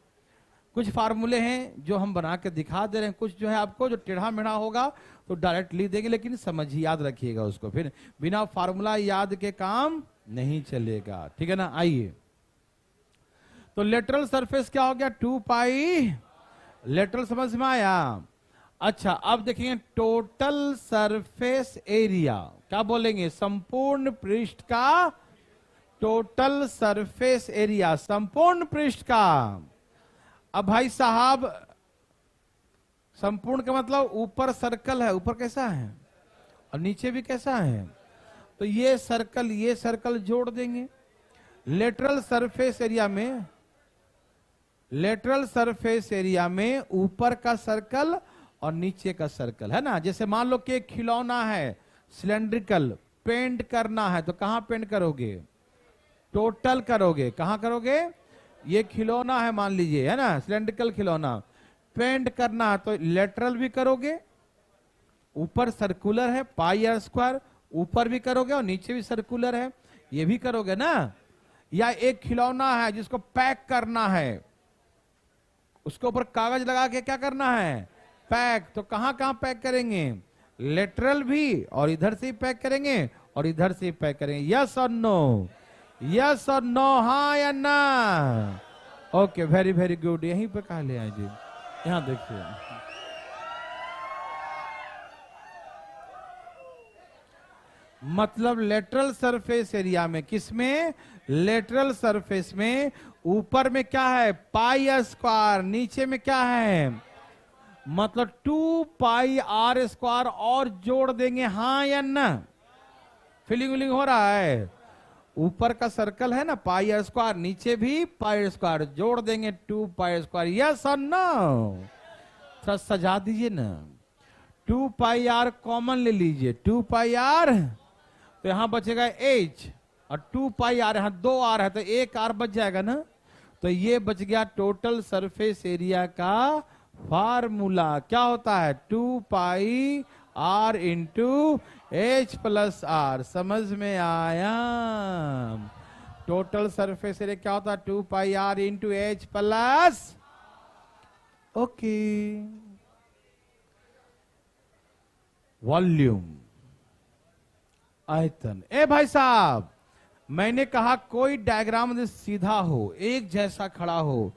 कुछ फार्मूले हैं जो हम बना के दिखा दे रहे हैं, कुछ जो है आपको जो टेढ़ा मेढ़ा होगा तो डायरेक्ट लिख देंगे, लेकिन समझ ही याद रखिएगा उसको, फिर बिना फार्मूला याद के काम नहीं चलेगा, ठीक है ना? आइए, तो लेटरल सरफेस क्या हो गया? 2 पाई। लेटरल समझ में आया? अच्छा, अब देखेंगे टोटल सरफेस एरिया। क्या बोलेंगे? संपूर्ण पृष्ठ का टोटल सरफेस एरिया, संपूर्ण पृष्ठ का। अब भाई साहब, संपूर्ण का मतलब ऊपर सर्कल है, ऊपर कैसा है और नीचे भी कैसा है, तो ये सर्कल जोड़ देंगे। लेटरल सरफेस एरिया में, लेटरल सरफेस एरिया में ऊपर का सर्कल और नीचे का सर्कल है ना? जैसे मान लो कि एक खिलौना है सिलेंड्रिकल, पेंट करना है तो कहां पेंट करोगे? टोटल करोगे। कहां करोगे? ये खिलौना है मान लीजिए, है ना, सिलेंड्रिकल खिलौना, पेंट करना है तो लेटरल भी करोगे, ऊपर सर्कुलर है पाई आर स्क्वायर, ऊपर भी करोगे और नीचे भी सर्कुलर है, ये भी करोगे ना? या एक खिलौना है जिसको पैक करना है, उसके ऊपर कागज लगा के क्या करना है? पैक। तो कहां कहां पैक करेंगे? लेटरल भी, और इधर से पैक करेंगे और इधर से पैक करेंगे। यस और नो? यस और नो? हाँ या ना? Okay, very very good. यहीं पे कहा ले आए जी, यहां देखिए, मतलब लेटरल सरफेस एरिया में, किसमें? लेटरल सरफेस में ऊपर में क्या है? पाई स्क्वायर, नीचे में क्या है? मतलब 2 पाई आर स्क्वायर और जोड़ देंगे, हाँ या ना? फीलिंग विलिंग हो रहा है? ऊपर का सर्कल है ना पाई आर स्क्वायर, नीचे भी पाई आर स्क्वायर, जोड़ देंगे 2 पाई स्क्वायर। यस और नो? थोड़ा सजा दीजिए ना। 2 पाई आर कॉमन ले लीजिए, 2 पाई आर, तो यहां बचेगा h, और 2 पाई आर, यहां 2 आर है तो 1 आर बच जाएगा ना। तो ये बच गया टोटल सरफेस एरिया का फार्मूला। क्या होता है? 2 pi R into H plus R. समझ में आया? टोटल सरफेस एरिया क्या होता है? 2 pi R into H plus, okay, volume, आयतन। ए भाई साहब, मैंने कहा कोई डायग्राम सीधा हो, एक जैसा खड़ा हो,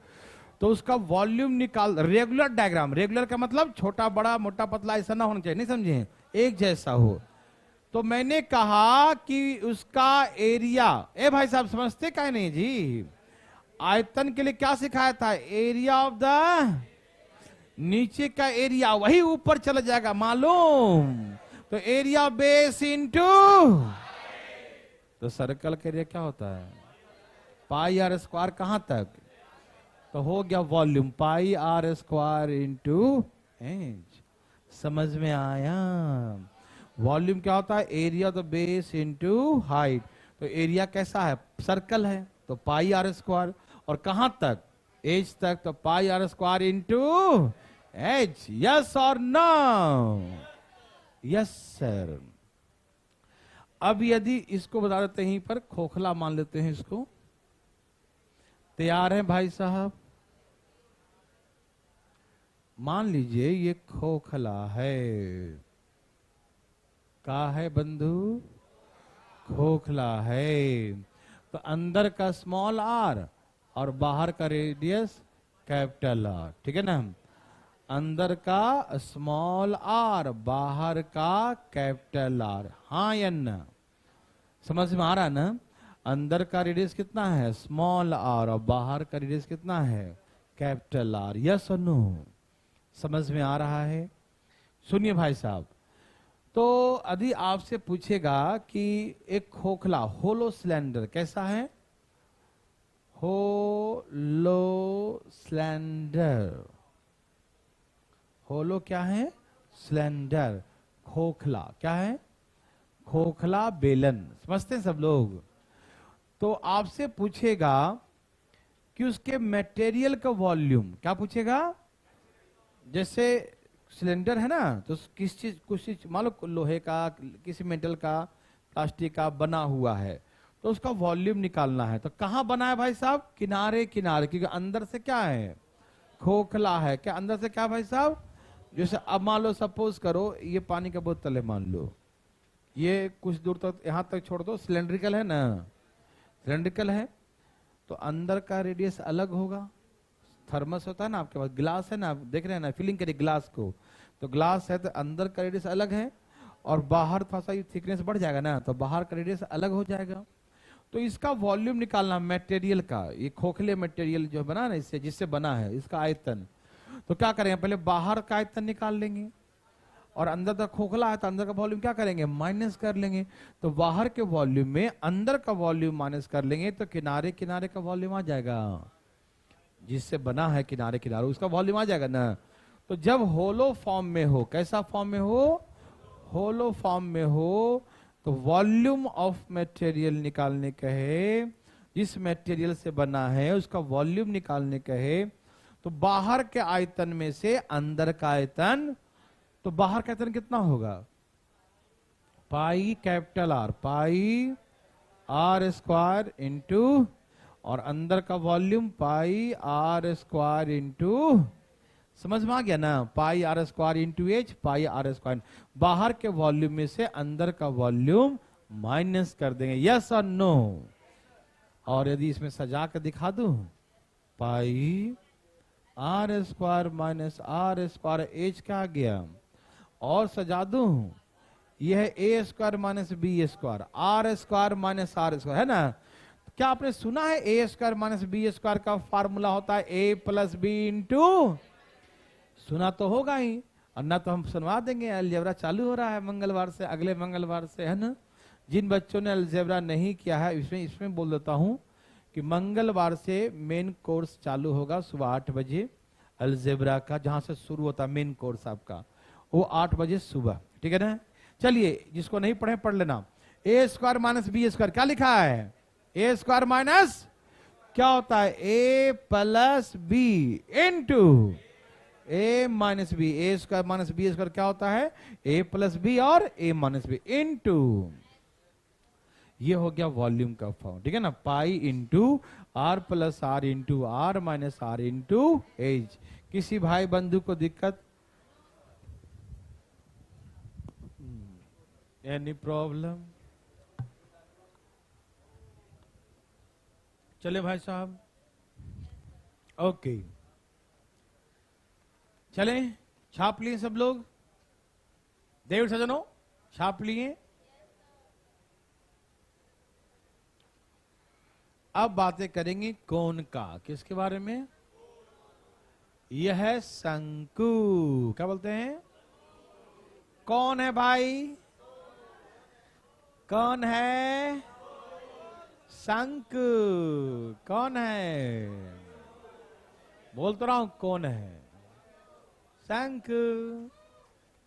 तो उसका वॉल्यूम निकाल, रेगुलर डायग्राम, रेगुलर का मतलब छोटा बड़ा मोटा पतला ऐसा ना होना चाहिए, नहीं समझे, एक जैसा हो। तो मैंने कहा कि उसका एरिया, ए भाई साहब समझते क्या नहीं जी, आयतन के लिए क्या सिखाया था? एरिया ऑफ द, नीचे का एरिया वही ऊपर चला जाएगा, मालूम? तो एरिया बेस इनटू, तो सर्कल का एरिया क्या होता है? पाई आर स्क्वायर, कहां तक? तो हो गया volume pi R square into H. समझ में आया? वॉल्यूम क्या होता है? Area the base into height. तो एरिया कैसा है? सर्कल है तो पाई आर स्क्वायर, और कहां तक? एच तक, तो pi R square into H. Yes और नो? Yes sir. अब यदि इसको बता देते हैं पर खोखला मान लेते हैं इसको, तैयार है भाई साहब? मान लीजिए ये खोखला है, का है बंधु? खोखला है। तो अंदर का स्मॉल आर और बाहर का रेडियस कैपिटल आर, ठीक है ना? अंदर का स्मॉल आर, बाहर का कैपिटल आर, हाँ या ना? समझ में आ रहा है ना? अंदर का रेडियस कितना है? स्मॉल आर, और बाहर का रेडियस कितना है? Capital R. यस और नो? समझ में आ रहा है? सुनिए भाई साहब, तो यदि आपसे पूछेगा कि एक खोखला होलो सिलेंडर कैसा है? होलो सिलेंडर, होलो क्या है? सिलेंडर। खोखला क्या है? खोखला बेलन। समझते हैं सब लोग? तो आपसे पूछेगा कि उसके मटेरियल का वॉल्यूम, क्या पूछेगा? जैसे सिलेंडर है ना, तो किस चीज, कुछ चीज मान लो लोहे का, किसी मेटल का, प्लास्टिक का बना हुआ है, तो उसका वॉल्यूम निकालना है। तो कहां बना है भाई साहब? किनारे किनारे, क्योंकि अंदर से क्या है? खोखला है। क्या अंदर से क्या भाई साहब? जैसे अब मान लो, सपोज करो ये पानी का बोतल है, मान लो ये कुछ दूर तक, यहां तक छोड़ दो, सिलेंड्रिकल है ना, सिलेंड्रिकल है, तो अंदर का रेडियस अलग होगा। थर्मस होता है ना आपके पास, ग्लास है ना, आप देख रहे हैं ना, फीलिंग करिए ग्लास को, तो ग्लास है तो अंदर का रेडियस अलग है, और बाहर थोड़ा सा थिकनेस बढ़ जाएगा ना, तो बाहर का रेडियस अलग हो जाएगा। तो इसका वॉल्यूम निकालना मटेरियल का, ये खोखले मटेरियल जो बना ना, इससे, जिससे बना है, इसका आयतन। तो क्या करेंगे? पहले बाहर का आयतन निकाल लेंगे, और अंदर तक खोखला है तो अंदर का वॉल्यूम क्या करेंगे? माइनस कर लेंगे। तो बाहर के वॉल्यूम में अंदर का वॉल्यूम माइनस कर लेंगे, तो किनारे किनारे का वॉल्यूम आ जाएगा, जिससे बना है किनारे किनारे, उसका वॉल्यूम आ जाएगा ना। तो जब होलो फॉर्म में हो, कैसा फॉर्म में हो? होलो फॉर्म में हो, तो वॉल्यूम ऑफ मटेरियल निकालने कहे, जिस मटेरियल से बना है उसका वॉल्यूम निकालने कहे, तो बाहर के आयतन में से अंदर का आयतन, तो बाहर का आयतन कितना होगा? Pi capital R, pi R square into, और अंदर का volume pi R square into, समझ में आ गया ना? Pi R square into H, pi R square. बाहर के वॉल्यूम में से अंदर का वॉल्यूम माइनस कर देंगे। यस और नो? और यदि इसमें सजा कर दिखा दूं, pi R square minus R square, H क्या आ गया, और सजा दूं, यह है A square minus B square, R square minus R square, है ना? क्या आपने सुना है A square minus B square का फार्मूला होता है ए प्लस बी इंटू? सुना तो होगा ही, और ना तो हम सुनवा देंगे। अलजेब्रा चालू हो रहा है मंगलवार से, अगले मंगलवार से, है ना? जिन बच्चों ने अलजेब्रा नहीं किया है, इसमें बोल देता हूं कि मंगलवार से मेन कोर्स चालू होगा सुबह 8 बजे अलजेब्रा का, जहां से शुरू होता है मेन कोर्स आपका। वो 8 बजे सुबह, ठीक है ना। चलिए जिसको नहीं पढ़े पढ़ लेना। ए स्क्वायर माइनस बी स्क्वायर क्या लिखा है? ए स्क्वायर माइनस क्या होता है? ए प्लस बी इंटू ए माइनस बी। ए स्क्वायर माइनस बी स्क्वायर क्या होता है? ए प्लस बी और ए माइनस बी इंटू, ये हो गया वॉल्यूम का फॉर्म, ठीक है ना। Pi into R plus R into R minus R into H. किसी भाई बंधु को दिक्कत? Any problem? चले भाई साहब, ओके चले। छाप लिए सब लोग? देव सजनों छाप लिए? अब बातें करेंगे कोण का। किसके बारे में? यह है शंकु। क्या बोलते हैं? कौन है भाई? कौन है? शंकु। कौन है? बोल तो रहा हूं कौन है? शंकु।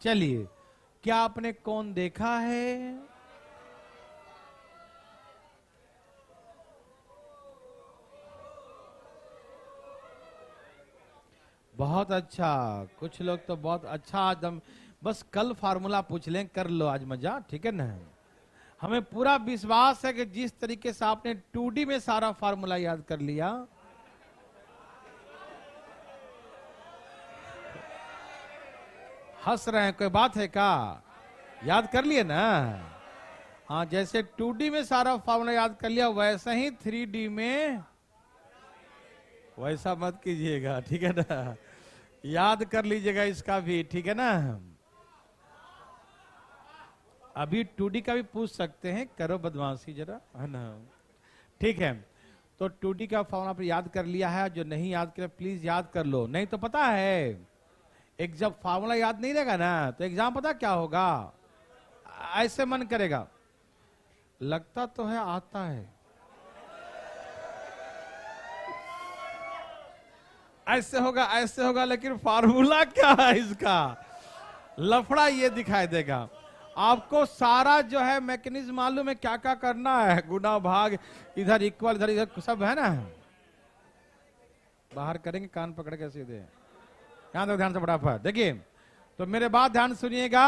चलिए, क्या आपने कौन देखा है? बहुत अच्छा, कुछ लोग तो बहुत अच्छा। आज हम बस कल फार्मूला पूछ लें, कर लो आज मजा, ठीक है ना। हमें पूरा विश्वास है कि जिस तरीके से आपने 2D में सारा फार्मूला याद कर लिया, हंस रहे हैं, कोई बात है क्या? याद कर लिए ना? हाँ, जैसे 2D में सारा फार्मूला याद कर लिया, वैसे ही 3D में वैसा मत कीजिएगा, ठीक है ना। याद कर लीजिएगा इसका भी, ठीक है ना। अभी 2D का भी पूछ सकते हैं, करो बदमाशी जरा, है ना। ठीक है, तो 2D का फॉर्मूला पर याद कर लिया है। जो नहीं याद किया प्लीज याद कर लो। नहीं तो पता है एक जब फार्मूला याद नहीं रहेगा ना तो एग्जाम पता क्या होगा? ऐसे मन करेगा, लगता तो है आता है, ऐसे होगा, लेकिन फार्मूला क्या है इसका? लफड़ा ये दिखाई देगा। आपको सारा जो है मैकेनिज्म मालूम है, क्या क्या करना है। गुना भाग, इधर इक्वल, इधर सब है ना। बाहर करेंगे कान पकड़ के सीधे। यहां तक ध्यान से फटाफट देखिए। तो मेरे बात ध्यान सुनिएगा।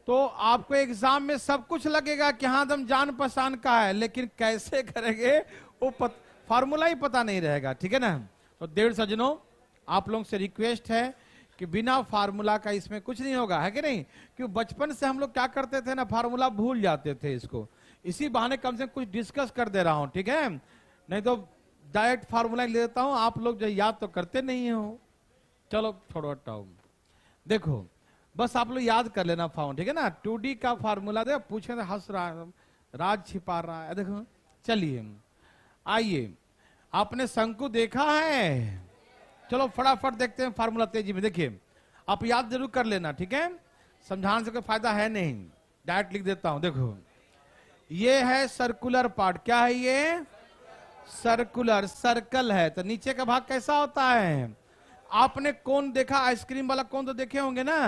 तो आपको एग्जाम में सब कुछ लगेगा कि हाँ तुम जान पहचान का है, लेकिन कैसे करेंगे वो फार्मूला ही पता नहीं रहेगा, ठीक है ना। तो देव सज्जनों, आप लोगों से रिक्वेस्ट है कि बिना फार्मूला का इसमें कुछ नहीं होगा, है कि नहीं। क्यों बचपन से हम लोग क्या करते थे ना, फार्मूला भूल जाते थे इसको। इसी बहाने कम से कम कुछ डिस्कस कर दे रहा हूं, ठीक है। नहीं तो डायरेक्ट फार्मूला ले देता हूं, आप लोग जो याद तो करते नहीं हो। चलो छोड़ो हटाओ। देखो बस आप लोग याद कर लेना फाउंड, ठीक है ना। 2D का फार्मूला देखो, पूछे तो हंस रहा है, राज छिपा रहा है। देखो चलिए, आइए, आपने शंकु देखा है? चलो फटाफट देखते हैं फार्मूला तेजी में। देखिए आप याद जरूर कर लेना, ठीक है। समझाने से कोई फायदा है नहीं, डायरेक्ट लिख देता हूं। देखो ये है सर्कुलर पार्ट। क्या है ये? सर्कुलर, सर्कल है। तो नीचे का भाग कैसा होता है? आपने कौन देखा? आइसक्रीम वाला कौन तो देखे होंगे ना,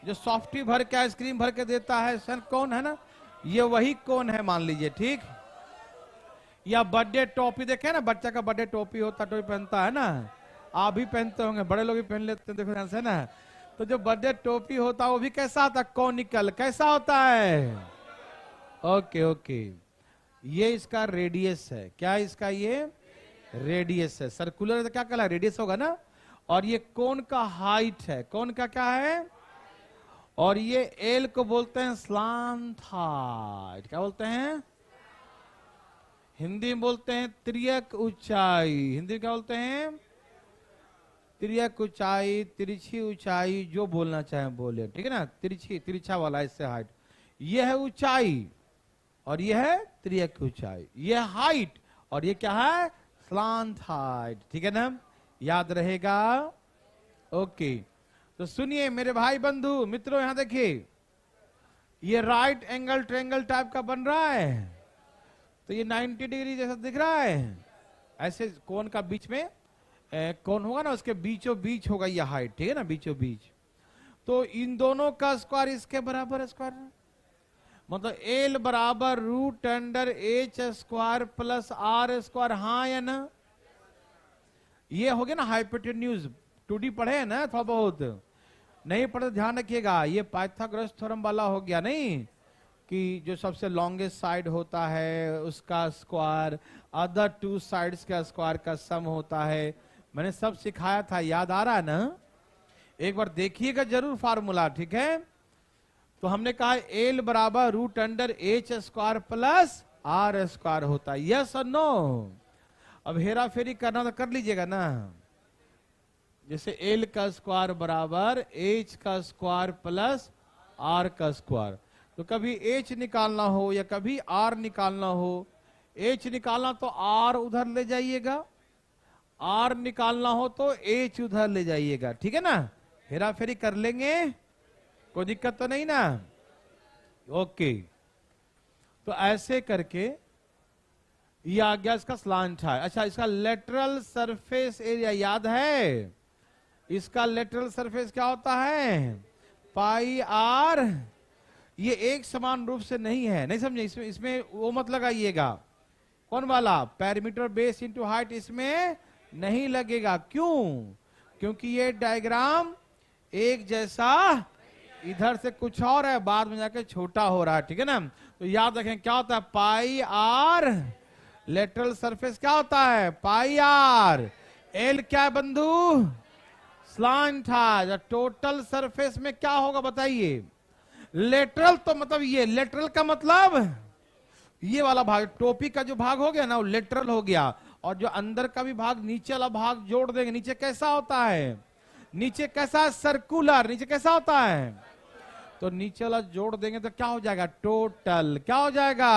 जो सॉफ्टी भर के आइसक्रीम भर के देता है, सर कौन है ना, ये वही कौन है मान लीजिए, ठीक। या बर्थडे टोपी देखे ना, बच्चा का बर्थडे टोपी होता, टोपी पहनता है ना, आप भी पहनते होंगे, बड़े लोग भी पहन लेते हैं, देखो ध्यान से ना। तो जो बर्थडे टोपी होता है वो भी कैसा होता है? कॉनिकल। कैसा होता है? ओके ओके, ये इसका रेडियस है। क्या इसका? ये रेडियस है। सर्कुलर क्या कहला? रेडियस होगा ना। और ये कोन का हाइट है। कोन का क्या है? और ये एल को बोलते हैं स्लांट हाइट। क्या बोलते हैं? हिंदी में बोलते हैं तिर्यक ऊंचाई। हिंदी में क्या बोलते हैं? तिर्यक ऊंचाई, तिरछी ऊंचाई, जो बोलना चाहे बोले, ठीक है ना। तिरछी, तिरछा वाला, इससे हाइट। ये है ऊंचाई और ये है तिर्यक ऊंचाई। ये हाइट और ये क्या है? स्लांट हाइट, ठीक है ना। याद रहेगा? ओके, तो सुनिए मेरे भाई बंधु मित्रों, यहां देखिए, ये राइट एंगल ट्रायंगल टाइप का बन रहा है। तो ये 90 डिग्री जैसा दिख रहा है। ऐसे कोन का बीच में कौन होगा ना, उसके बीचों बीच होगा ये हाइट, ठीक है ना, बीचों बीच। तो इन दोनों का स्क्वायर इसके बराबर स्क्वायर, मतलब एल बराबर root under H square plus R square, हाँ या ना? ये हो गया ना हाइपोटेन्यूज। 2D पढ़े हैं ना थोड़ा बहुत, नहीं पढ़े ध्यान रखिएगा, ये पाइथागोरस थ्योरम वाला हो गया नहीं, कि जो सबसे लॉन्गेस्ट साइड होता है उसका स्क्वायर अदर टू साइड्स का स्क्वायर का सम होता है। मैंने सब सिखाया था, याद आ रहा है ना? एक बार देखिएगा जरूर फार्मूला, ठीक है? तो हमने कहा एल बराबर root under H square plus R square होता है, यस और नो? अब हेरा फेरी करना तो कर लीजिएगा ना, जैसे एल का स्क्वायर बराबर एच का स्क्वायर प्लस आर का स्क्वायर, तो कभी एच निकालना हो या कभी आर निकालना हो, एच निकालना तो आर उधर ले जाइएगा, आर निकालना हो तो एच उधर ले जाइएगा, ठीक है ना? हेरा फेरी कर लेंगे, कोई दिक्कत तो नहीं ना? ओके, तो ऐसे करके ये आ गया इसका स्लांट है। अच्छा, इसका लेटरल सरफेस एरिया याद है? इसका लेटरल सरफेस क्या होता है? Pi are. ये एक समान रूप से नहीं है, नहीं समझे? इसमें वो मत लगाइएगा, कौन वाला? पैरामीटर बेस इनटू हाइट इसमें नहीं लगेगा। क्यों? क्योंकि ये डायग्राम एक जैसा इधर से कुछ और है, बाद में जाके छोटा हो रहा है, ठीक है ना? तो याद रखें क्या होता है? Pi are. लेटरल सरफेस क्या होता है? Pi are. एल क्या है बंधु? स्लांट है। टोटल सरफेस में क्या होगा बताइए? लेटरल तो मतलब ये, लेटरल का मतलब ये वाला भाग, टोपी का जो भाग हो गया ना वो लेटरल हो गया, और जो अंदर का भी भाग, नीचे वाला भाग जोड़ देंगे, नीचे कैसा होता है? नीचे कैसा? सर्कुलर। नीचे कैसा होता है? तो नीचे वाला जोड़ देंगे तो क्या हो जाएगा? टोटल। क्या हो जाएगा?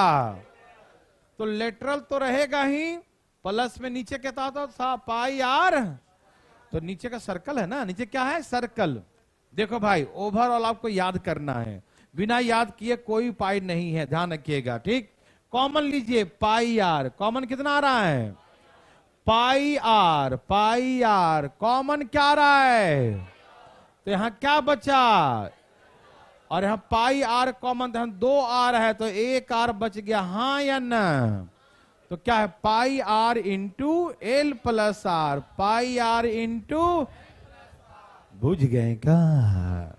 तो लेटरल तो रहेगा ही, प्लस में नीचे कहता था पाई आर, तो नीचे का सर्कल है ना, नीचे क्या है? सर्कल। देखो भाई, ओवरऑल आपको याद करना है, बिना याद किए कोई पाई नहीं है, ध्यान रखिएगा, ठीक? कॉमन लीजिए, पाई आर। कॉमन कितना आ रहा है? Pi are. Pi are common क्या आ रहा है? तो यहां क्या बचा? और यहां पाई आर कॉमन, तो यहां 2 आर है तो 1 आर बच गया, हाँ या ना? तो क्या है? Pi R into L plus R. Pi R into, बुझ गए का?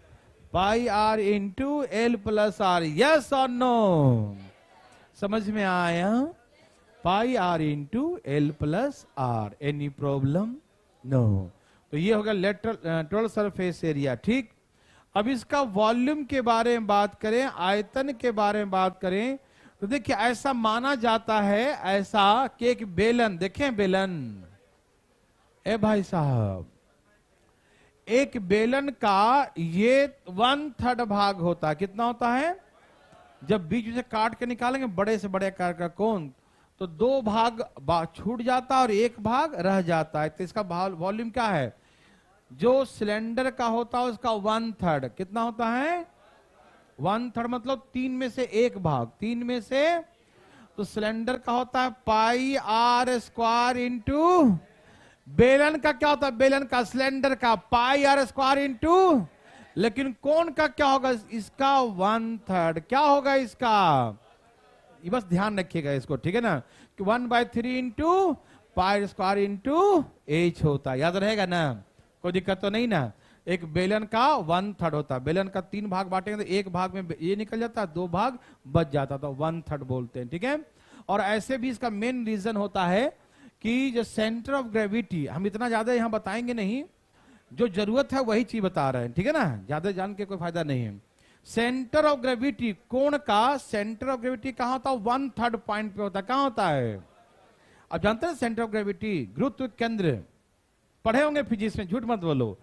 Pi R into L plus R, yes और नो? समझ में आया? Pi R into L plus R. Any problem? No. तो ये होगा लेटरल टोटल सरफेस एरिया, ठीक? अब इसका वॉल्यूम के बारे में बात करें, आयतन के बारे में बात करें, तो देखिए ऐसा माना जाता है, ऐसा कि एक बेलन, देखें बेलन, ए भाई साहब, एक बेलन का ये 1/3 भाग होता है। कितना होता है? जब बीच से काट के निकालेंगे बड़े से बड़े आकार का कोन, तो 2 भाग छूट जाता है और 1 भाग रह जाता है। तो इसका वॉल्यूम क्या है? जो सिलेंडर का होता है उसका 1/3 कितना होता है? 1/3 मतलब 3 में से 1 भाग, 3 में से। तो सिलेंडर का होता है पाई आर स्क्वायर इंटू, बेलन का क्या होता है? बेलन का, सिलेंडर का पाई आर स्क्वायर इंटू, लेकिन कोन का क्या होगा? इसका 1/3 क्या होगा इसका? ये बस ध्यान रखिएगा इसको, ठीक है ना? कि 1/3 into pi square into H होता है, याद रहेगा ना? कोई दिक्कत तो नहीं ना? एक बेलन का 1/3 होता है, बेलन का 3 भाग बांटेंगे तो 1 भाग में ये निकल जाता है, 2 भाग बच जाता, तो 1/3 बोलते हैं, ठीक है? और ऐसे भी इसका मेन रीजन होता है कि जो सेंटर ऑफ ग्रेविटी, हम इतना ज्यादा यहां बताएंगे नहीं, जो जरूरत है वही चीज बता रहे हैं, ठीक है ना? ज्यादा जान के कोई फायदा नहीं है। सेंटर ऑफ ग्रेविटी, कोण का सेंटर ऑफ ग्रेविटी कहां होता है? 1/3 पॉइंट पे होता है। कहां होता है? अब जानते हैं सेंटर ऑफ ग्रेविटी, गुरुत्व केंद्र, पढ़े होंगे फिजिक्स में, झूठ मत बोलो,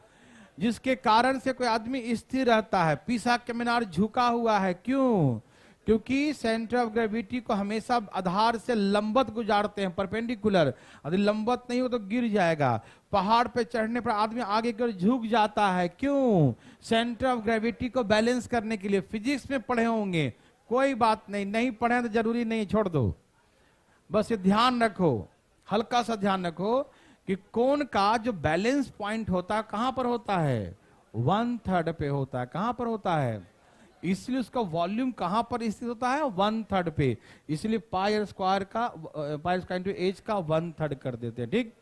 जिसके कारण से कोई आदमी स्थिर रहता है। पीसा के मीनार झुका हुआ है, क्यों? क्योंकि सेंटर ऑफ ग्रेविटी को हमेशा आधार से लंबवत गुजारते हैं, परपेंडिकुलर। यदि लंबवत नहीं हो तो गिर जाएगा। पहाड़ पे चढ़ने पर आदमी आगे की ओर झुक जाता है, क्यों? सेंटर ऑफ ग्रेविटी को बैलेंस करने के लिए। फिजिक्स में पढ़े होंगे, कोई बात नहीं, नहीं पढ़े तो जरूरी नहीं, छोड़ दो, बस ये ध्यान रखो, हल्का सा ध्यान रखो कि कोण का जो बैलेंस पॉइंट होता है कहां पर होता है? 1/3 पे होता है। कहां पर होता है? इसलिए उसका वॉल्यूम कहां पर स्थित होता है? 1/3 पे। इसलिए पाई स्क्वायर का पाई स्क्वायर इंटू एच का 1/3 कर देते हैं। ठीक,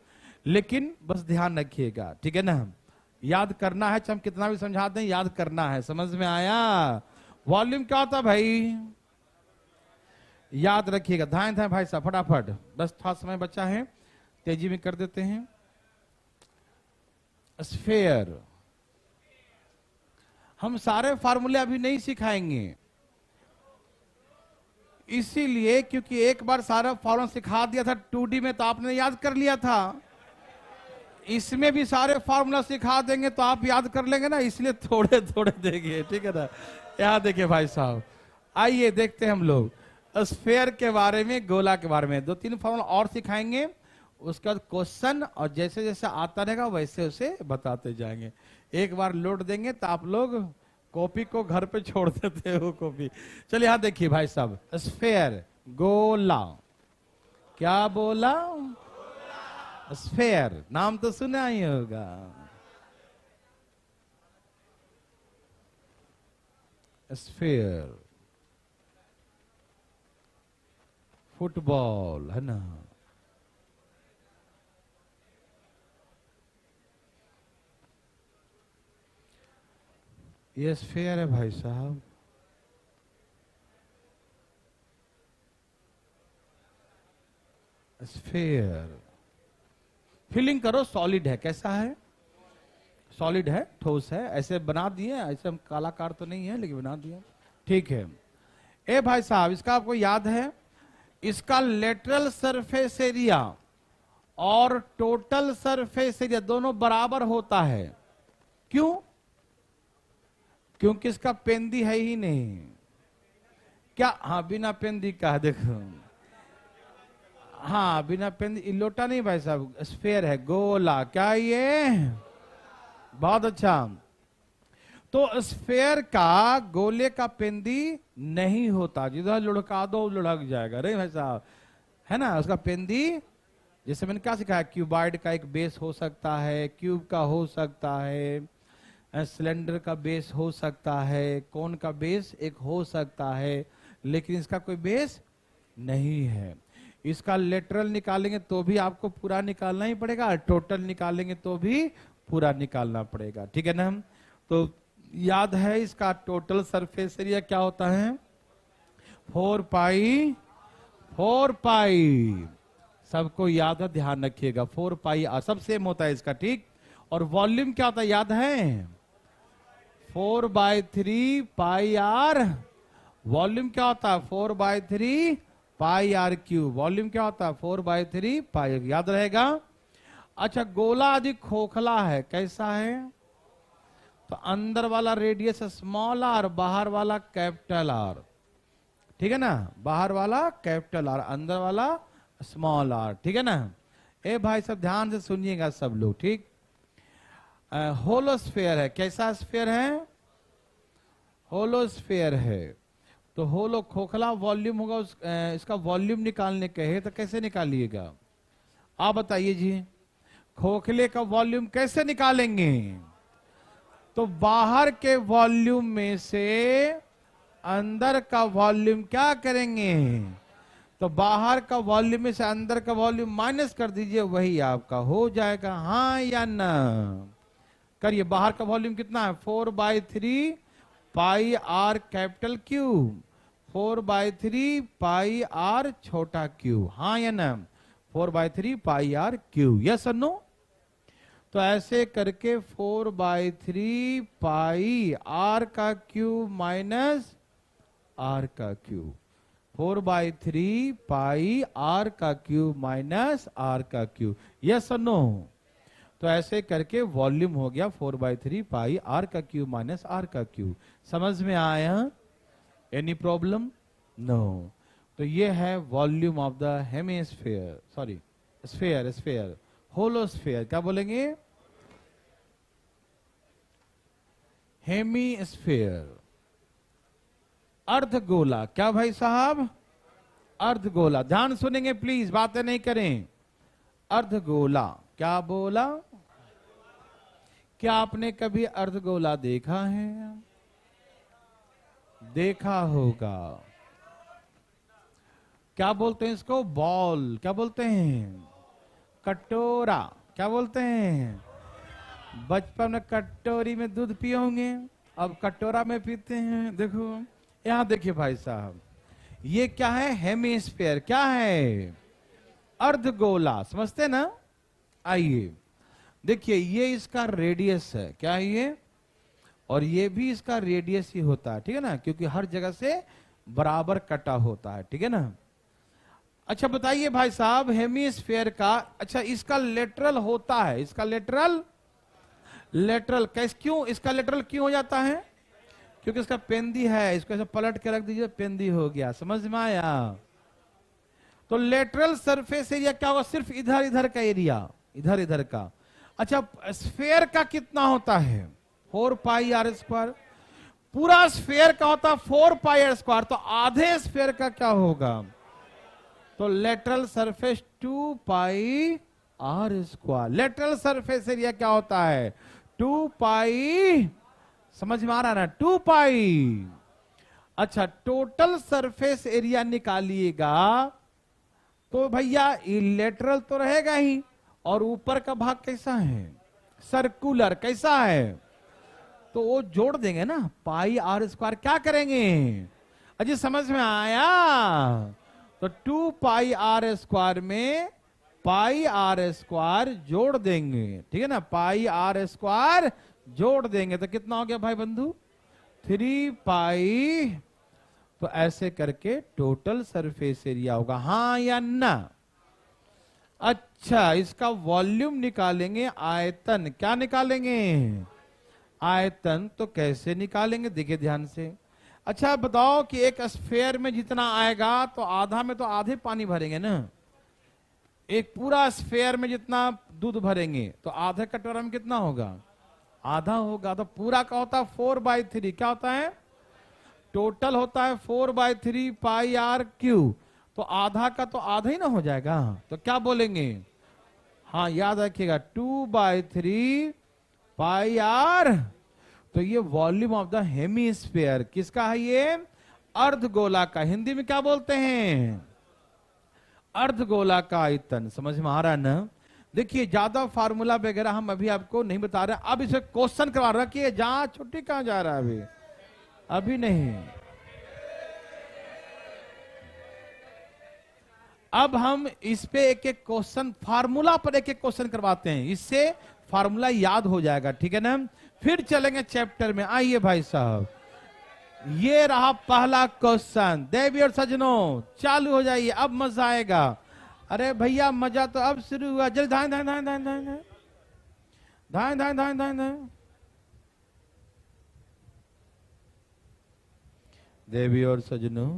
लेकिन बस ध्यान रखिएगा, ठीक है ना, याद करना है, चाहे हम कितना भी समझा दें, याद करना है। समझ में आया? वॉल्यूम क्या होता है भाई? याद रखिएगा। ध्यान था भाई साहब, फटाफट, बस थोड़ा समय बचा है, तेजी में कर देते हैं। स्फेयर, हम सारे फार्मूले अभी नहीं सिखाएंगे, इसीलिए क्योंकि एक बार सारा फॉर्मूला सिखा दिया था 2D में, तो आपने याद कर लिया था। इसमें भी सारे फार्मूला सिखा देंगे तो आप याद कर लेंगे ना, इसलिए थोड़े थोड़े देंगे, ठीक है ना। यहाँ देखिए भाई साहब, आइए देखते हैं हम लोग स्फेयर के बारे में, गोला के बारे में 2-3 फॉर्मूला और सिखाएंगे। उसके बाद क्वेश्चन, और जैसे जैसे आता रहेगा वैसे वैसे बताते जाएंगे। एक बार लोड देंगे तो आप लोग कॉपी को घर पे छोड़ देते हो कॉपी। चलिए यहाँ देखिए भाई साहब, स्फेयर, गोला, क्या बोला? स्फेयर, नाम तो सुना ही होगा। स्फेयर, फुटबॉल है ना, ये स्फेयर है भाई साहब। स्फेयर, फीलिंग करो, सॉलिड है। कैसा है? सॉलिड है, ठोस है। ऐसे बना दिए, ऐसे हम कलाकार तो नहीं है लेकिन बना दिए, ठीक है। ए भाई साहब, इसका आपको याद है, इसका लेटरल सरफेस एरिया और टोटल सरफेस एरिया दोनों बराबर होता है। क्यों? क्योंकि इसका पेंदी है ही नहीं। क्या? हाँ, बिना पेंदी का, देखो, हाँ बिना पेंदी, लोटा नहीं भाई साहब, स्फेयर है, गोला। क्या ये? बहुत अच्छा। तो स्फेयर का, गोले का पेंदी नहीं होता, जिधर लुढ़का दो लुढ़क जाएगा। रे भाई साहब, है ना, उसका पेंदी, जैसे मैंने क्या सिखाया, क्यूबॉइड का एक बेस हो सकता है, क्यूब का हो सकता है, सिलेंडर का बेस हो सकता है, कोन का बेस एक हो सकता है, लेकिन इसका कोई बेस नहीं है। इसका लेटरल निकालेंगे तो भी आपको पूरा निकालना ही पड़ेगा, टोटल निकालेंगे तो भी पूरा निकालना पड़ेगा, ठीक है ना। तो याद है, इसका टोटल सरफेस एरिया क्या होता है? 4 पाई, सबको याद है, ध्यान रखिएगा। 4 पाई सब सेम होता है इसका, ठीक। और वॉल्यूम क्या होता है, याद है? 4/3 पाई आर। वॉल्यूम क्या होता है? 4/3 पाई आर क्यूब। वॉल्यूम क्या होता है? 4/3 पाई, याद रहेगा। अच्छा, गोला अधिक खोखला है, कैसा है? तो अंदर वाला रेडियस स्मॉल आर, बाहर वाला कैपिटल आर, ठीक है ना। बाहर वाला कैपिटल आर, अंदर वाला स्मॉल आर, ठीक है ना। ए भाई सब ध्यान से सुनिएगा सब लोग, ठीक। होलोस्फेयर है, कैसा स्फेयर है? होलोस्फेयर है। तो होलो खोखला वॉल्यूम होगा, इसका वॉल्यूम निकालने कहे तो कैसे निकालिएगा? आप बताइए जी, खोखले का वॉल्यूम कैसे निकालेंगे? तो बाहर के वॉल्यूम में से अंदर का वॉल्यूम क्या करेंगे? तो बाहर का वॉल्यूम में से अंदर का वॉल्यूम माइनस कर दीजिए, वही आपका हो जाएगा। हाँ या ना? करिए। बाहर का वॉल्यूम कितना है? 4/3 pi R capital cube, 4/3 pi R छोटा क्यूब। हाँ या ना? 4/3 पाई आर क्यूब, यस और नो? तो ऐसे करके 4/3 पाई आर का क्यूब माइनस आर का क्यूब, 4/3 पाई आर का क्यूब माइनस आर का क्यूब, यस और नो? तो ऐसे करके वॉल्यूम हो गया 4/3 पाई आर का क्यूब माइनस आर का क्यूब। समझ में आया? Any problem? नो। तो ये है volume of the hemisphere, sorry sphere, sphere, hollow sphere. क्या बोलेंगे? हेमिस्फीयर। अर्धगोला, क्या भाई साहब? अर्धगोला। ध्यान सुनेंगे प्लीज, बातें नहीं करें। अर्धगोला, क्या बोला? क्या आपने कभी अर्धगोला देखा है? देखा होगा। क्या बोलते हैं इसको? बॉल। क्या बोलते हैं? कटोरा। क्या बोलते हैं? बचपन में कटोरी में दूध पिए होंगे, अब कटोरा में पीते हैं। देखो यहां देखिए भाई साहब, ये क्या है? हेमिस्फीयर। क्या है? अर्धगोला। समझते ना? आइए देखिए, ये इसका रेडियस है। क्या है ये? और ये भी इसका रेडियस ही होता है, ठीक है ना, क्योंकि हर जगह से बराबर कटा होता है, ठीक है ना। अच्छा बताइए भाई साहब, हेमिस्फीयर का, अच्छा इसका लेटरल होता है, इसका लेटरल कैसे, क्यों इसका लेटरल क्यों हो जाता है? क्योंकि इसका पेंदी है, इसको ऐसे पलट के रख दीजिए, पेंदी हो गया। समझ में आया? तो लेटरल सरफेस एरिया क्या होगा? सिर्फ इधर इधर का एरिया, इधर इधर का। अच्छा स्फीयर का कितना होता है? 4 पाई आर स्क्वायर। पूरा स्फीयर का होता है 4 पाई आर स्क्वायर, तो आधे स्फीयर का क्या होगा? तो lateral surface 2 pi R square. Lateral surface area क्या होता है? 2 पाई। समझ में आ रहा है ना? 2 पाई। अच्छा टोटल सरफेस एरिया निकालिएगा तो भैया लेटरल तो रहेगा ही, और ऊपर का भाग कैसा है? सर्कुलर। कैसा है? तो वो जोड़ देंगे ना, पाई आर स्क्वायर। क्या करेंगे? अजी समझ में आया? तो 2 पाई आर स्क्वायर में पाई आर स्क्वायर जोड़ देंगे, ठीक है ना, पाई आर स्क्वायर जोड़ देंगे तो कितना हो गया भाई बंधु? 3 पाई। तो ऐसे करके टोटल सरफेस एरिया होगा। हाँ या ना? अच्छा इसका वॉल्यूम निकालेंगे, आयतन। क्या निकालेंगे? आयतन। तो कैसे निकालेंगे? देखिए ध्यान से। अच्छा बताओ कि एक स्फीयर में जितना आएगा तो आधा में तो आधे पानी भरेंगे ना। एक पूरा स्फीयर में जितना दूध भरेंगे तो आधे कटोरा में कितना होगा? आधा होगा। तो पूरा का होता है 4/3। क्या होता है? टोटल होता है 4/3 पाई आर क्यू। तो आधा का तो आधा ही ना हो जाएगा। तो क्या बोलेंगे? हाँ याद रखिएगा 2/3 पाई आर। तो ये वॉल्यूम ऑफ द हेमिस्फीयर किसका है? ये अर्धगोला का। हिंदी में क्या बोलते हैं? अर्धगोला का आयतन। समझ में आ रहा है ना? देखिए ज्यादा फार्मूला वगैरह हम अभी आपको नहीं बता रहे, अब इसे क्वेश्चन करवा रहा कि जहां छुट्टी कहां जा रहा है अभी नहीं। अब हम इस पे एक एक क्वेश्चन, फार्मूला पर एक एक क्वेश्चन करवाते हैं, इससे फार्मूला याद हो जाएगा, ठीक है ना। फिर चलेंगे चैप्टर में। आइए भाई साहब, ये रहा पहला क्वेश्चन। देवी और सजनों चालू हो जाइए, अब मजा आएगा। अरे भैया मजा तो अब शुरू हुआ। जल्दी धाए धाए धाए धाए धाए धाए धाए धाए धाए धाए। देवी और सजनों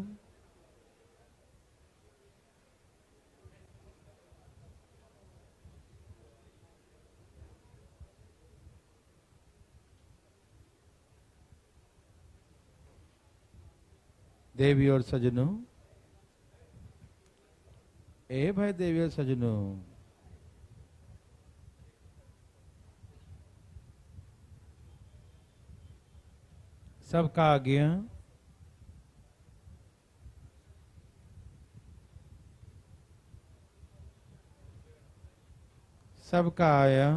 देवी और सजनों, ए भाई देवी और सजनों, सबका आ गया? सबका आया?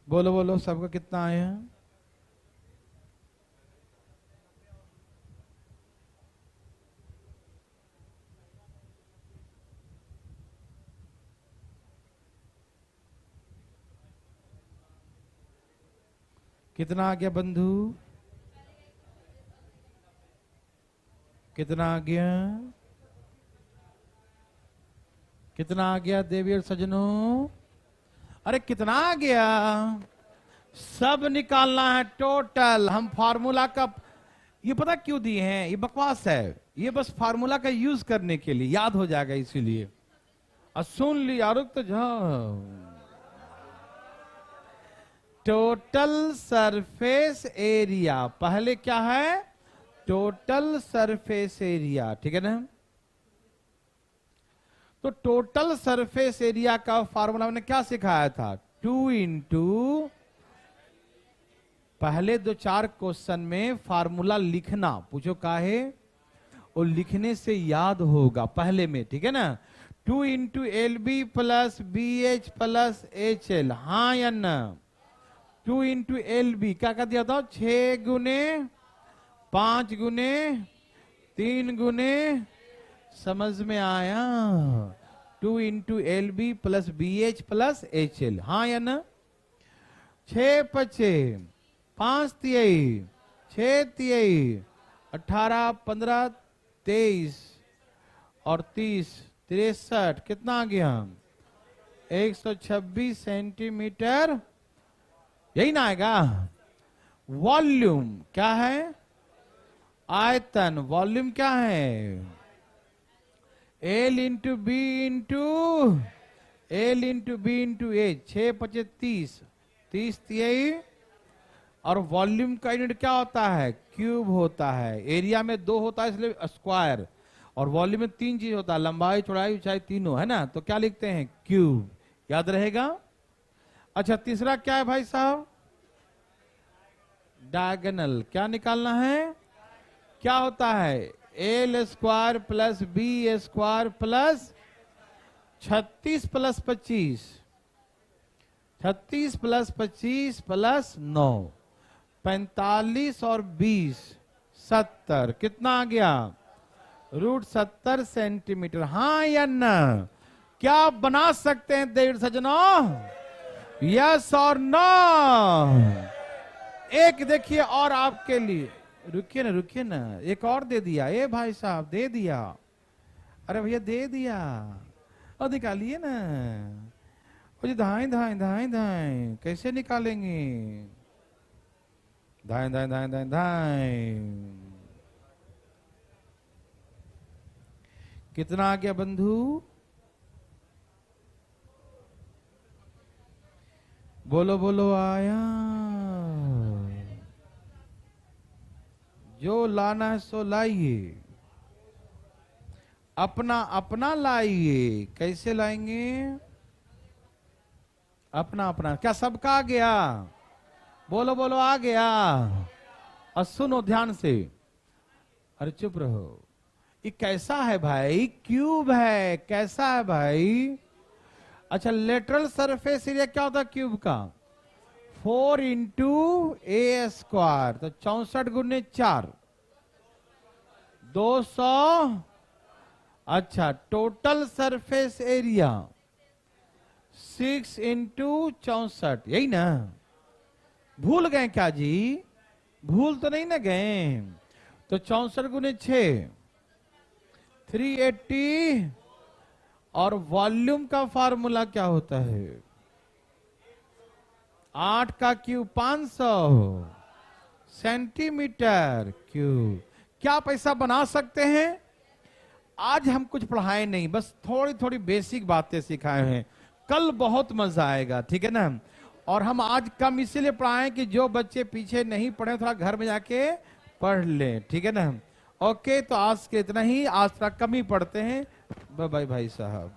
बोलो बोलो सबका कितना आया? कितना आ गया बंधु? कितना आ गया? कितना आ गया देवी और सजनों? अरे कितना आ गया? सब निकालना है टोटल। हम फार्मूला का ये पता क्यों दिए हैं? ये बकवास है, ये बस फार्मूला का यूज करने के लिए, याद हो जाएगा इसीलिए। सुन लिया रुक तो जाओ। टोटल सरफेस एरिया पहले क्या है? टोटल सरफेस एरिया, ठीक है ना। तो टोटल सरफेस एरिया का फार्मूला मैंने क्या सिखाया था? 2 इंटू, पहले 2-4 क्वेश्चन में फार्मूला लिखना, पूछो काहे, और लिखने से याद होगा पहले में, ठीक है ना। 2 into L B plus B H plus H L, हाँ या ना? 2 इंटू एल बी क्या कर दिया था? 6 गुने 5 गुने 3 गुने, समझ में आया? 2 into L B plus B H plus H L, हाँ या ना? 6 पचे 5 तिहाई 6 तिहाई 18 15 23 और 30 63, कितना आ गया? 126 सेंटीमीटर, यही ना आएगा? वॉल्यूम क्या है? आयतन। वॉल्यूम क्या है? L into B into L into B into H. 6 पचे 30 30 तिहाई, और वॉल्यूम का यूनिट क्या होता है? क्यूब होता है। एरिया में 2 होता है इसलिए स्क्वायर, और वॉल्यूम में 3 चीज होता है, लंबाई चौड़ाई ऊंचाई तीनों, है ना? तो क्या लिखते हैं? क्यूब। याद रहेगा? अच्छा, तीसरा क्या है भाई साहब? डायगोनल। क्या निकालना है? क्या होता है? L square plus B square plus 36 plus 25, 36 plus 25 plus 9, 45 और 20 70, कितना आ गया? √70 सेंटीमीटर, हाँ या ना? क्या बना सकते हैं देव सजनों? यस और नो? एक देखिए और आपके लिए, रुकिए ना, एक और दे दिया। ए भाई साहब दे दिया, अरे भैया दे दिया, और निकालिए ना। धाएं धाएं धाएं धाएं कैसे निकालेंगे? धाएं धाएं धाएं धाएं धाएं, कितना आ गया बंधु? बोलो बोलो, आया। जो लाना है सो लाइए, अपना अपना लाइए। कैसे लाएंगे? अपना अपना। क्या सबका आ गया? बोलो बोलो, आ गया। और सुनो ध्यान से, अरे चुप रहो। ये कैसा है भाई? क्यूब है। कैसा है भाई? अच्छा, लेटरल सरफेस एरिया क्या होता है क्यूब का? 4 इंटू ए स्क्वायर, तो 64 गुने 4 200। अच्छा, टोटल सरफेस एरिया 6 इंटू 64, यही ना? भूल गए क्या जी? भूल तो नहीं ना गए? तो 64 गुने 6 380, और वॉल्यूम का फार्मूला क्या होता है? 8 का क्यूब 500 सेंटीमीटर क्यूब। क्या पैसा बना सकते हैं? आज हम कुछ पढ़ाए नहीं, बस थोड़ी थोड़ी बेसिक बातें सिखाए हैं। कल बहुत मजा आएगा, ठीक है ना? और हम आज कम इसीलिए पढ़ाएं कि जो बच्चे पीछे नहीं पढ़े थोड़ा घर में जाके पढ़ लें, ठीक है ना? ओके, तो आज के इतना ही। आज थोड़ा कम ही पढ़ते हैं। बाय बाय भाई साहब।